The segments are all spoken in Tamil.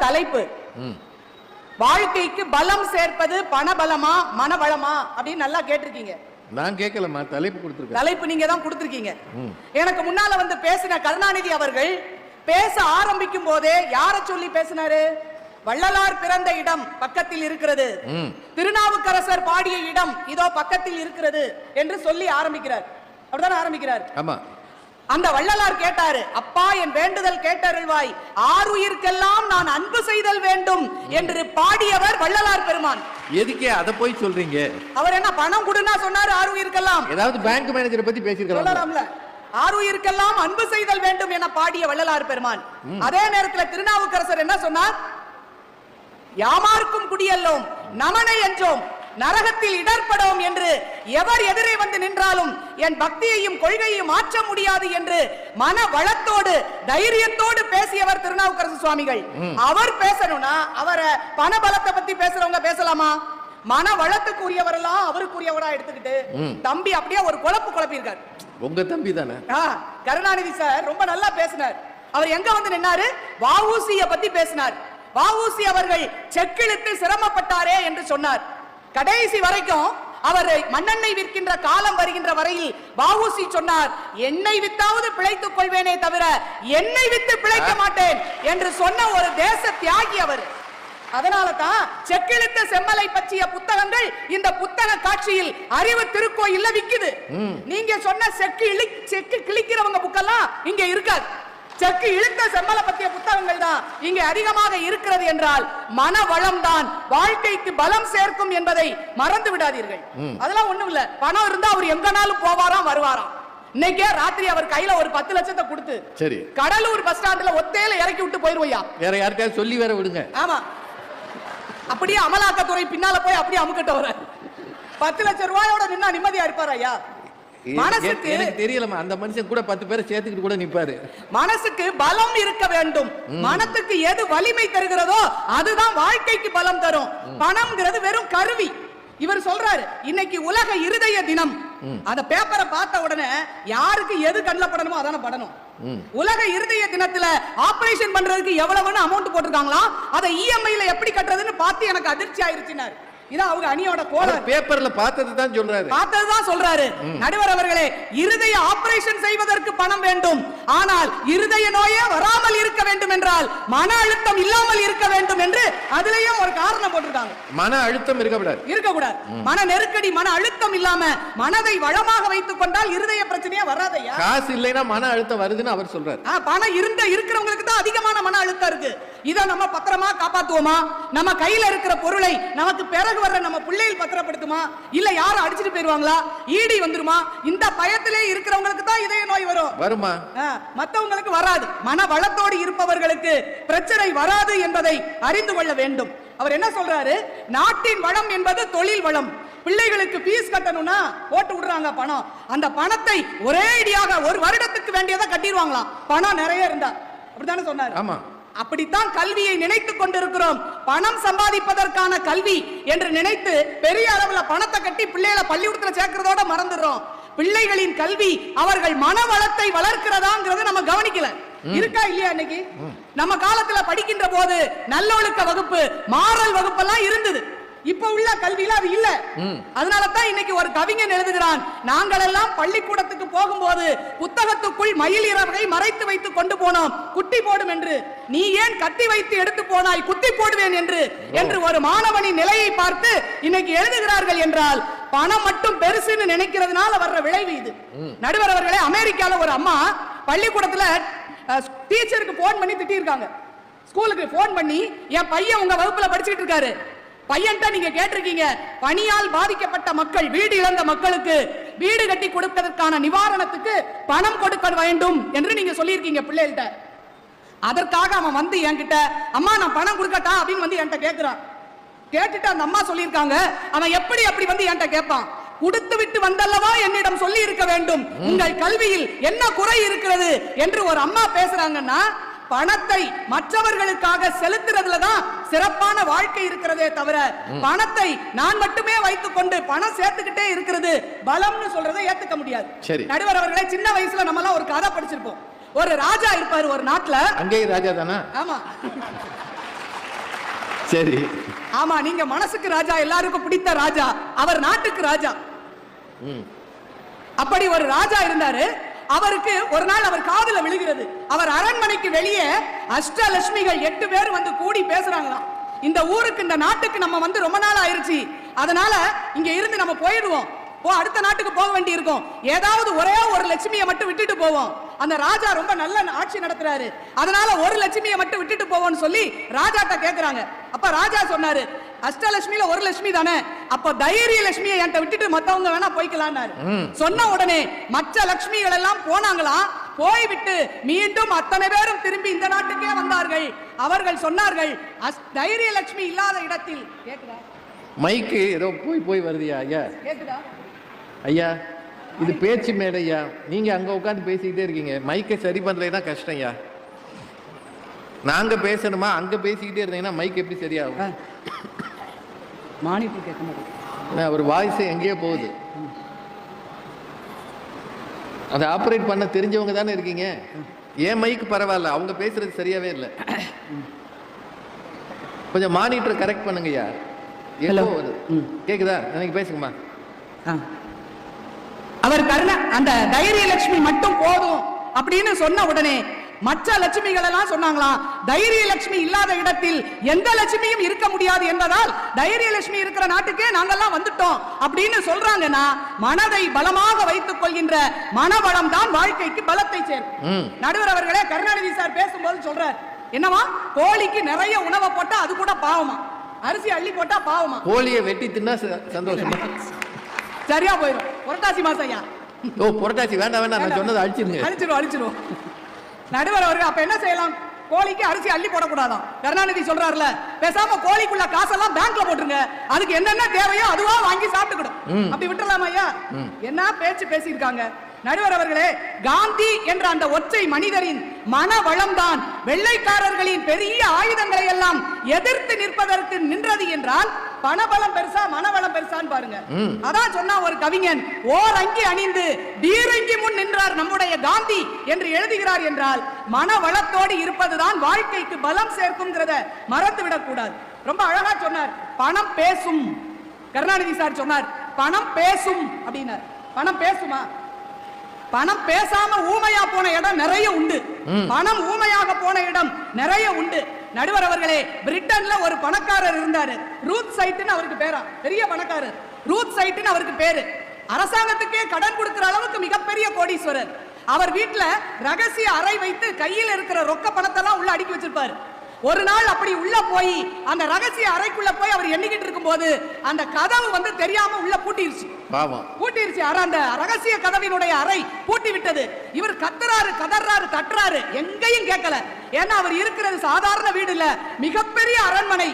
தலைப்பு. வாழ்க்கைக்கு பலம் சேர்ப்பது பணபலமா மனபலமா அப்படின்னு நல்லா கேட்டிருக்கீங்க. நான் கேட்கலமா, தலைப்பு கொடுத்திருக்கேன். தலைப்பு நீங்க தான் கொடுத்திருக்கீங்க. எனக்கு முன்னால வந்து பேசின கருணாநிதி அவர்கள் பேச ஆரம்பிக்கும் போதே யாரை சொல்லி பேசினாரு? வள்ளலார் பிறந்த இடம் பக்கத்தில் இருக்கிறது, திருநாவுக்கரசர் பாடிய இடம் இதோ பக்கத்தில் இருக்கிறது என்று சொல்லி ஆரம்பிக்கிறார். அப்படிதான் ஆரம்பிக்கிறார். ஆமா. அந்த வள்ளலார் கேட்டாரு, அப்பா என் வேண்டுதல் கேட்டருள்வாய், ஆருயிர்க்கெல்லாம் நான் அன்பு செய்தல் வேண்டும் என்று பாடியவர் வள்ளலார் பெருமான். எதுக்கே அதை போய் சொல்றீங்க? அவர் என்ன பணம் கொடுனா சொன்னாரு? ஆருயிர்க்கெல்லாம் ஏதாவது பேங்க் மேனேஜரை பத்தி பேசியிருக்கலாம். ஆருயிர்க்கெல்லாம் அன்பு செய்தல் வேண்டும் என பாடிய வள்ளலார் பெருமான். அதே நேரத்தில் திருநாவுக்கரசர் என்ன சொன்னார்? யாமார்க்கும் குடியல்லோம் நமனை என்றோம் நரகத்தில் இடர்படும் என்று எவர் எதிரே வந்து நின்றாலும் என் பக்தியையும் கொள்கையையும் மாற்ற முடியாது என்று மன வளத்தோடு தைரியத்தோடு பேசியவர் திருநாவுக்கரசு சுவாமிகள். அவர் பேசணும்னா அவரை பணபலத்தை பத்தி பேசுறவங்க பேசலாமா? மன வளத்துக்குரியவர் எல்லாம் அவருக்குரியவரா எடுத்துக்கிட்டு தம்பி அப்படியே ஒரு குழப்பி இருக்காரு. உங்க தம்பி தானே கருணாநிதி சார்? ரொம்ப நல்லா பேசினார். அவர் எங்க வந்து நின்னாரு? வஉசியை பத்தி பேசினார். வஉசி அவர்கள் செக்கிழுத்து சிரமப்பட்டாரே என்று சொன்னார். கடைசி வரைக்கும் அவர் மண்ணெண்ணெய் விற்கின்ற காலம் வருகின்ற வரையில் வஉசி சொன்னார், எண்ணெய் வித்தாவது பிழைத்துக் கொள்வேனே தவிர எண்ணெய் வித்து பிழைக்க மாட்டேன் என்று சொன்ன ஒரு தேச தியாகி அவர். அதனால தான் செக்கிழுத்த செம்மலை பற்றிய புத்தகங்கள் இந்த புத்தக காட்சியில் அறிவு திருக்கோயில்ல விக்குது. நீங்க சொன்ன செக்கு கிழிக்கிறவங்க புக்கெல்லாம் இங்க இருக்காது. செக்கு இழுத்த செம்மலை பற்றிய புத்தகங்கள் தான் இங்க அதிகமாக இருக்கிறது என்றால் மன வளம் தான் வாழ்க்கைக்கு பலம் சேர்க்கும் என்பதை மறந்து விடாதீர்கள். அதெல்லாம் ஒண்ணும் இல்ல. பணம் இருந்தா அவர் எங்கனாலும் போவாராம் வருவாராம். இன்னைக்கே ராத்திரி அவர் கையில ஒரு 10 லட்சத்தை கொடுத்து சரி கடலூர் பஸ் ஸ்டாண்ட்ல ஒத்தையில இறக்கி விட்டு போயிருவையா? வேற யாருக்காவது சொல்லி வேற விடுங்க. ஆமா, அப்படியே அமலாக்கத்துறை பின்னால போய் அப்படியே அமுக்கிட்ட வர 10 லட்சம் ரூபாயோட நின்னா நிம்மதியா இருப்பார் ஐயா? மனசுக்கு எனக்கு தெரியலமா, அந்த மனுஷன் கூட 10 பேரை சேர்த்துக்கிட்டு கூட நிப்பாரு. மனசுக்கு பலம் இருக்க வேண்டும். மனத்துக்கு எது வலிமை தருகிறதோ அதுதான் வாழ்க்கைக்கு பலம் தரும். பணம்ங்கிறது வெறும் கருவி. இவர் சொல்றாரு இன்னைக்கு உலக இருதய தினம். அந்த பேப்பரை பார்த்த உடனே யாருக்கு எது கண்ணில் படணுமோ அதான படணும். உலக இருதய தினத்துல ஆபரேஷன் பண்றதுக்கு எவ்வளவுன்னு அமௌண்ட் போட்டிருக்காங்களா, அதை இஎம்ஐல எப்படி கட்டுறதுன்னு பார்த்து எனக்கு அதிர்ச்சி ஆயிருச்சுனாரு. இதான் அவங்க அணியோட கோலம். பேப்பர்ல பார்த்தது தான் சொல்றாரு. பார்த்தது தான் சொல்றாரு. நடுவர் அவர்களே, இருதய ஆபரேஷன் செய்வதற்கு பணம் வேண்டும். ஆனால் இருதய நோயே வராமல் இருக்க வேண்டும் என்றால் மன அழுத்தம் இல்லாமல் இருக்க வேண்டும் என்று அதுலயும் ஒரு காரணம் போட்டிருக்காங்க. மன அழுத்தம் இருக்கக்கூடாது. மன நெருக்கடி, மன அழுத்தம் இல்லாம மனதை வளமாக வைத்துக் கொண்டால் இருதய பிரச்சனையே வராதையா? காசு இல்லைன்னா மன அழுத்தம் வருதுன்னு அவர் சொல்றாரு. பணம் இருக்கிறவங்களுக்கு தான் அதிகமான மன அழுத்தம் இருக்கு. இதை நம்ம பத்திரமா காப்பாத்துவோமா? நம்ம கையில இருக்கிற பொருளை நமக்கு பிறகு வர்ற நம்ம பிள்ளைகள் பத்திரப்படுத்துமா? இல்ல யாரும் அடிச்சிட்டு போயிருவாங்களா? ஈடி வந்துருமா? இந்த பயத்திலே இருக்கிறவங்களுக்கு தான் இதய நோய் வருமா? மற்றவங்களுக்கு வராது. மன வளத்தோடு இருப்பவர்களுக்கு பிரச்சனை வராது என்பதை அறிந்து கொள்ள வேண்டும். அவர் என்ன சொல்றாரு? நாட்டின் வளம் என்பது தொழில் வளம். பிள்ளைகளுக்கு ஃபீஸ் கட்டணும்னா போட்டு விடுறாங்க பணம். அந்த பணத்தை ஒரே அடியாக ஒரு வருடத்துக்கு வேண்டியதை கட்டிடுவாங்களாம், பணம் நிறைய இருந்தா. அப்படித்தானே சொன்னாரு? ஆமா. அப்படித்தான் கல்வியை நினைத்துக் கொண்டிருக்கிறோம். பணம் சம்பாதிப்பதற்கான கல்வி என்று நினைத்து பெரிய அளவுல பணத்தை கட்டி பிள்ளைகளை பள்ளிக்கூடத்துல சேர்க்கிறதோட மறந்துடுறோம். பிள்ளைகளின் கல்வி அவர்கள் மன வளத்தை வளர்க்கிறதாங்கிறது நம்ம கவனிக்கல. இருக்கா இல்லையா? இன்னைக்கு நம்ம காலத்துல படிக்கின்ற போது நல்லொழுக்க வகுப்பு, மாறல் வகுப்பெல்லாம் இருந்தது. இப்ப உள்ள கல்வியில அது இல்ல. அதனால தான் இன்னைக்கு ஒரு கவிஞன் எழுதுகிறான், நாங்கள் எல்லாம் பள்ளிக்கூடத்துக்கு போகும்போது புத்தகத்துக்குள் மயில் இறகை மறைத்து வைத்து கொண்டு போனோம் குட்டி போடும் என்று, நீ ஏன் கட்டி வைத்து எடுத்து போனாய் குட்டி போடுவேன் என்று ஒரு மாணவனின் நிலையை பார்த்து இன்னைக்கு எழுதுகிறார்கள் என்றால் பணம் மட்டும் பெருசுன்னு நினைக்கிறதுனால வர்ற விளைவு இது. நடுவர் அவர்களே, அமெரிக்கால ஒரு அம்மா பள்ளிக்கூடத்துல டீச்சருக்கு போன் பண்ணி திட்டி இருக்காங்க. ஸ்கூலுக்கு போன் பண்ணி, என் பையன் உங்க வகுப்புல படிச்சுட்டு இருக்காரு, பையன்ட்ட நீங்க கேட்டிருக்கீங்க, பணியால் பாதிக்கப்பட்ட மக்கள், வீடு இழந்த மக்களுக்கு வீடு கட்டி கொடுப்பதற்கான நிவாரணத்துக்கு பணம் கொடுக்க வேண்டும் என்று நீங்க சொல்லியிருக்கீங்க பிள்ளைகள்கிட்ட. அதற்காக அவன் வந்து என்கிட்ட, அம்மா நான் பணம் கொடுக்கட்டா அப்படின்னு வந்து என்கிட்ட கேட்கிறான். கேட்டுட்டு அந்த அம்மா சொல்லியிருக்காங்க, அவன் எப்படி அப்படி வந்து என்கிட்ட கேட்பான்? கொடுத்து விட்டு வந்தல்லவா என்னிடம் சொல்லி இருக்க வேண்டும், உங்கள் கல்வியில் என்ன குறை இருக்கிறது என்று ஒரு அம்மா பேசுறாங்கன்னா, பணத்தை மற்றவர்களுக்காக செலுத்துறதுல தான் சிறப்பான வாழ்க்கை இருக்கிறதே தவிர பணத்தை நான் மட்டுமே வைத்துக் கொண்டு பணம் சேர்த்துக்கிட்டே இருக்கிறது பலம்னு சொல்றதை ஏத்துக்க முடியாது. நடுவர் அவர்களே, சின்ன வயசுல நம்ம எல்லாம் ஒரு கதை படிச்சிருப்போம். ஒரு ராஜா இருப்பாரு ஒரு நாட்டுல. அங்கேயும் ராஜா தானா? ஆமா. சரி. ஆமா, நீங்க மனசுக்கு ராஜா, எல்லாருக்கும் பிடித்த ராஜா, அவர் நாட்டுக்கு ராஜா. அப்படி ஒரு ராஜா இருந்தாரு. அவருக்கு ஒரு நாள் அவர் காதுல விழுகிறது. அவர் அரண்மனைக்கு வெளியே அஷ்டலட்சுமிகள் 8 பேர் வந்து கூடி பேசுறாங்களாம். இந்த ஊருக்கு, இந்த நாட்டுக்கு நம்ம வந்து ரொம்ப நாள் ஆயிருச்சு, அதனால இங்க இருந்து நம்ம போயிடுவோம், அடுத்த நாட்டுக்கு போக வேண்டி இருக்கும், ஏதாவது ஒரே ஒரு லட்சுமியை மட்டும் விட்டுட்டு போவோம். அந்த ராஜா ரொம்ப நல்ல ஆட்சி நடத்துறாரு, அதனால ஒரு லட்சுமியை மட்டும் விட்டுட்டு போவோம்னு சொல்லி ராஜாட்ட கேக்குறாங்க. அப்ப ராஜா சொன்னாரு, அஷ்டலட்சுமியில ஒரு லட்சுமி தானே, அப்ப தைரிய லட்சுமியை என்கிட்ட விட்டுட்டு மத்தவங்க வேணா போய்க்கலான்னாரு. சொன்ன உடனே மற்ற லட்சுமிகள் எல்லாம் போனாங்களாம். போய்விட்டு மீண்டும் அத்தனை பேரும் திரும்பி இந்த நாட்டுக்கே வந்தார்கள். அவர்கள் சொன்னார்கள், தைரிய லட்சுமி இல்லாத இடத்தில். கேக்குதா மைக்கு ஏதோ போய் வருதுயா? ஐயா கேக்குதா ஐயா, இது பேச்சு மேடையா, நீங்க அங்க உட்காந்து பேசிக்கிட்டே இருக்கீங்க, மைக்கை சரி பண்றதுனா கஷ்டம் ஐயா. நாங்க பேசணுமா? அங்க பேசிக்கிட்டே இருந்தீங்கன்னா மைக் எப்படி சரியாகும்? மானிட்டர் கேட்க மாட்டேன், ஒரு வாய்ஸ் எங்கேயோ போகுது. அதை ஆப்ரேட் பண்ண தெரிஞ்சவங்க தானே இருக்கீங்க. ஏன் மைக்கு பரவாயில்ல, அவங்க பேசுறது சரியாவே இல்லை. கொஞ்சம் மானிட்டர் கரெக்ட் பண்ணுங்கய்யா. கேக்குதா? எனக்கு பேசுங்கம்மா. அவர் அந்த தைரிய லட்சுமி மட்டும் போதும் அப்படின்னு சொன்ன உடனே மற்ற லட்சுமிகள் எல்லாம் சொன்னாங்களாம், தைரிய லட்சுமி இல்லாத இடத்தில் எந்த லட்சுமியும் இருக்க முடியாது என்பதால் தைரிய லட்சுமி இருக்கிற நாட்டுக்கே நாங்கெல்லாம் வந்துட்டோம் அப்படின்னு சொல்றாங்கன்னா, மனதை பலமாக வைத்துக் கொள்கின்ற மனபலம் தான் வாழ்க்கைக்கு பலத்தை சேர்க்கும். நடுவர் அவர்களே, கருணாநிதி சார் பேசும்போது சொல்றார், என்னவா கோழிக்கு நிறைய உணவை போட்டா அது கூட பாவமா, அரிசி அள்ளி போட்டா பாவமா, கோழியை வெட்டி தின்னா சந்தோஷமா, சரியா போயிடும். புரட்டாசி மாசம் ஐயா. ஓ புரட்டாசி வேண்டாம் வேண்டாம், நான் சொன்னதை அழிச்சிருவோம். நடுவர் அவர்கள் அப்ப என்ன செய்யலாம்? கோழிக்கு அரிசி அள்ளி போடக்கூடாதான். கருணாநிதி சொல்றாருல, பேசாம கோழிக்குள்ள காசெல்லாம் பேங்க்ல போட்டுருங்க, அதுக்கு என்னென்ன தேவையோ அதுவா வாங்கி சாப்பிட்டுக்கிடும், அப்படி விட்டுலாமா ஐயா? என்ன பேச்சு பேசியிருக்காங்க நடுவர் அவர்களே. காந்தி என்ற அந்த ஒற்றை மனிதரின் மனவளம் தான் வெள்ளைக்காரர்களின் பெரிய ஆயுதங்களை எல்லாம் எதிர்த்து நிற்பதற்கு நின்றது என்றால் பணபலம் பெருசா மனவளம் பெருசான்னு பாருங்க. அதான் சொன்னா ஒரு கவிஞன், ஓர் அங்கி அணிந்து பீரங்கி முன் நின்றார் நம்முடைய காந்தி என்று எழுதுகிறார் என்றால் மனவளத்தோடு இருப்பதுதான் வாழ்க்கைக்கு பலம் சேர்க்கும்ங்கிறத மறந்து விடக் கூடாது. ரொம்ப அழகா சொன்னார், பணம் பேசும். கருணாநிதி சார் சொன்னார், பணம் பேசும் அப்படின்னார். பணம் பேசுமா? பணம் பேசாம ஊமையா போன இடம் நிறைய உண்டு, பணம் ஊமையாக போன இடம் நிறைய உண்டு. நடுவர் அவர்களே, பிரிட்டன்ல ஒரு பணக்காரர் இருந்தாரு, ரூத் சைட்னு அவருக்கு பேரா, பெரிய பணக்காரர், ரூத் சைட்னு அவருக்கு பேரு. அரசாங்கத்துக்கே கடன் கொடுக்கிற அளவுக்கு மிகப்பெரிய கோடீஸ்வரர். அவர் வீட்டுல ரகசிய அறை வைத்து கையில் இருக்கிற ரொக்க பணத்தை எல்லாம் உள்ள அடுக்கி வச்சிருப்பாரு. ஒரு நாள் அப்படி உள்ள போய் அந்த ரகசிய அறைக்குள்ள போய் அவர் எண்ணிக்கிட்டு இருக்கும் போது அந்த கதவு வந்து தெரியாம உள்ள பூட்டிருச்சு. அந்த ரகசிய கதவினுடைய அறை பூட்டி விட்டது. இவர் கத்துறாரு, கதறாரு, தட்டுறாரு, எங்கேயும் கேட்கல. ஏன்னா அவர் இருக்கிறது சாதாரண வீடு இல்ல, மிகப்பெரிய அரண்மனை.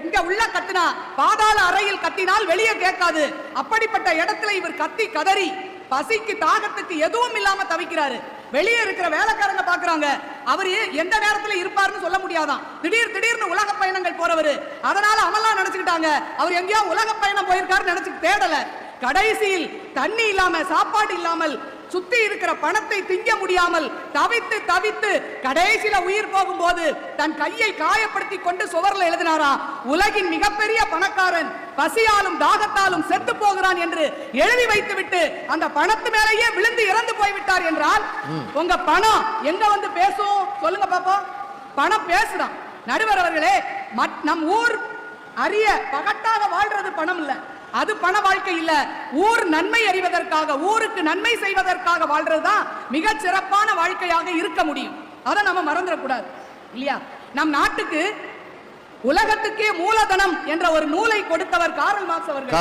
இங்க உள்ள கத்தினா பாதாள அறையில் கத்தினால் வெளியே கேட்காது. அப்படிப்பட்ட இடத்துல இவர் கத்தி கதறி பசிக்கு தாகத்துக்கு எதுவும் இல்லாம தவிக்கிறாரு. வெளியே இருக்கிற வேலைக்காரங்க பாக்குறாங்க, அவர் எந்த நேரத்துல இருப்பாருன்னு சொல்ல முடியாதான். திடீர்னு உலக பயணங்கள் போறவரு, அதனால அவெல்லாம் நினைச்சுக்கிட்டாங்க அவர் எங்கேயோ உலக பயணம் போயிருக்காரு நினைச்சு தேடல. கடைசியில் தண்ணி இல்லாம சாப்பாடு இல்லாமல் சுத்தி இருக்கிற பணத்தை திங்க முடியாமல் தவித்து தவித்து கடைசியில உயிர் போகும்போது தன் கையை காயப்படுத்தி கொண்டு சுவர்ல எழுதினாரா, உலகின் மிகப்பெரிய பணக்காரன் பசியாலும் தாகத்தாலும் செத்து போகிறான் என்று எழுதி வைத்து விட்டு அந்த பணத்து மேலேயே விழுந்து இறந்து போய்விட்டார் என்றால் உங்க பணம் எங்க வந்து பேசும் சொல்லுங்க பாப்போம். பணம் பேசுதான். நடுவர் அவர்களே, நம் ஊர் அறிய பகட்டாக வாழ்றது பணம் இல்ல, அது பண வாழ்க்கை இல்ல. ஊர் நன்மை அறிவதற்காக, ஊருக்கு நன்மை செய்வதற்காக வாழ்றதுதான் மிக சிறப்பான வாழ்க்கையாக இருக்க முடியும். அதை நம்ம மறந்துடக்கூடாது இல்லையா? நம் நாட்டுக்கு உலகத்துக்கே மூலதனம் என்ற ஒரு நூலை கொடுத்தவர் கார்ல் மார்க்ஸ் அவர்கள்.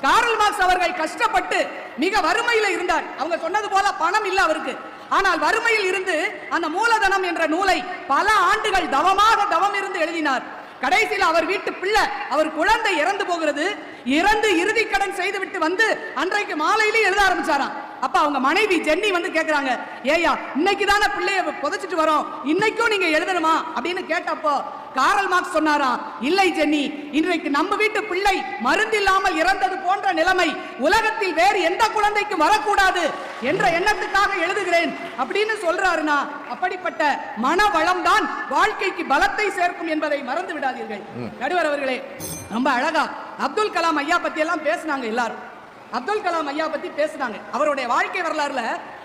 கார்ல் மார்க்ஸ் அவர்கள் கஷ்டப்பட்டு மிக வறுமையில இருந்தார். அவங்க சொன்னது போல பணம் இல்ல அவருக்கு. ஆனால் வறுமையில் இருந்து அந்த மூலதனம் என்ற நூலை பல ஆண்டுகள் தவம் இருந்து எழுதினார். கடைசியில் அவர் வீட்டு பிள்ளை, அவர் குழந்தை இறந்து போகிறது. இறந்து இறுதி கடன் செய்து விட்டு வந்து அன்றைக்கு மாலையிலே எழுத ஆரம்பிச்சாராம். அப்ப அவங்க மனைவி ஜென்னி வந்து கேக்குறாங்க, ஏயா இன்னைக்கு தானே பிள்ளைய புதைச்சிட்டு வரோம், இன்னைக்கும் நீங்க எழுதணுமா அப்படின்னு கேட்டப்போ காரல் மார்க்ஸ் சொன்னாரா, இல்லை ஜென்னி, இன்றைக்கு நம்ம வீட்டு பிள்ளை மருந்தில்லாமல் இறந்தது போன்ற நிலைமை உலகத்தில் வேறு எந்த குழந்தைக்கு வரக்கூடாது என்ற எண்ணத்துக்காக எழுதுகிறேன் அப்படின்னு சொல்றாருனா, அப்படிப்பட்ட மனவளம் தான் வாழ்க்கைக்கு பலத்தை சேர்க்கும் என்பதை மறந்து விடாதீர்கள். நடுவர் அவர்களே, ரொம்ப அழகா அப்துல் கலாம் ஐயா பத்தி எல்லாம் பேசினாங்க. எல்லாரும் அப்துல் கலாம் ஐயா பத்தி பேசினாங்க. அவருடைய வாழ்க்கை வரலாறுல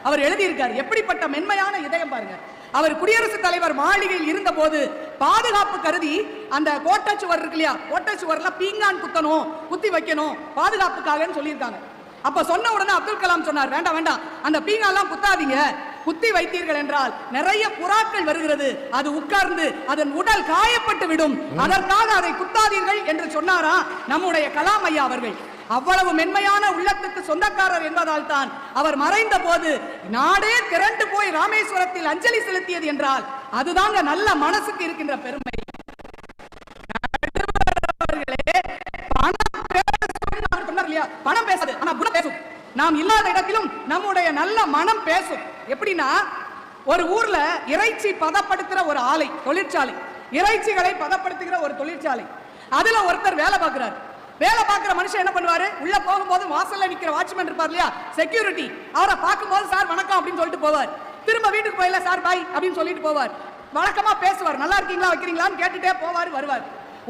அவர் எழுதியிருக்காரு. எப்படிப்பட்ட மென்மையான இதயம் பாருங்க. அவர் குடியரசுத் தலைவர் மாளிகையில் இருந்த போது பாதுகாப்பு கருதி அந்த கோட்டச்சுவர் இருக்கு இல்லையா, கோட்டச்சுவர்ல பீங்கான் குத்தணும், குத்தி வைக்கணும் பாதுகாப்புக்காகன்னு சொல்லியிருக்காங்க. அப்ப சொன்ன உடனே அப்துல் கலாம் சொன்னார், வேண்டாம் வேண்டாம், அந்த பீங்கான்லாம் குத்தாதீங்க, குத்தி வைத்தீர்கள் என்றால் நிறைய புறாக்கள் வருகிறது, அது உட்கார்ந்து அதன் உடல் காயப்பட்டு விடும், அதற்காக அதை குத்தாதீர்கள் என்று சொன்னாரா நம்முடைய கலாம் ஐயா அவர்கள். அவ்வளவு மென்மையான உள்ளத்துக்கு சொந்தக்காரர் என்பதால் தான் அவர் மறைந்த போது நாடே திரண்டு போய் ராமேஸ்வரத்தில் அஞ்சலி செலுத்தியது என்றால் அதுதாங்க நல்ல மனசுக்கு இருக்கின்ற பெருமை. பணம் பேசாது, ஆனா குணம் பேசும். நாம் இல்லாத இடத்திலும் நம்முடைய நல்ல மனம் பேசும். எப்படின்னா, ஒரு ஊர்ல இறைச்சி பதப்படுத்துற ஒரு ஆலை, தொழிற்சாலை, இறைச்சிகளை பதப்படுத்துகிற ஒரு தொழிற்சாலை, அதுல ஒருத்தர் வேலை பார்க்கிறார். வேலை பார்க்கிற மனுஷன் என்ன பண்ணுவாரு, உள்ள போகும்போது வாசல்ல நிக்கிற வாட்ச்மேன் இருப்பார் இல்லையா, செக்யூரிட்டி, அவரை பார்க்கும்போது சார் வணக்கம் அப்படின்னு சொல்லிட்டு போவார். திரும்ப வீட்டுக்கு போயில சார் பாய் அப்படின்னு சொல்லிட்டு போவார். வழக்கமா பேசுவார், நல்லா இருக்கீங்களா வைக்கிறீங்களான்னு கேட்டுட்டே போவார் வருவார்.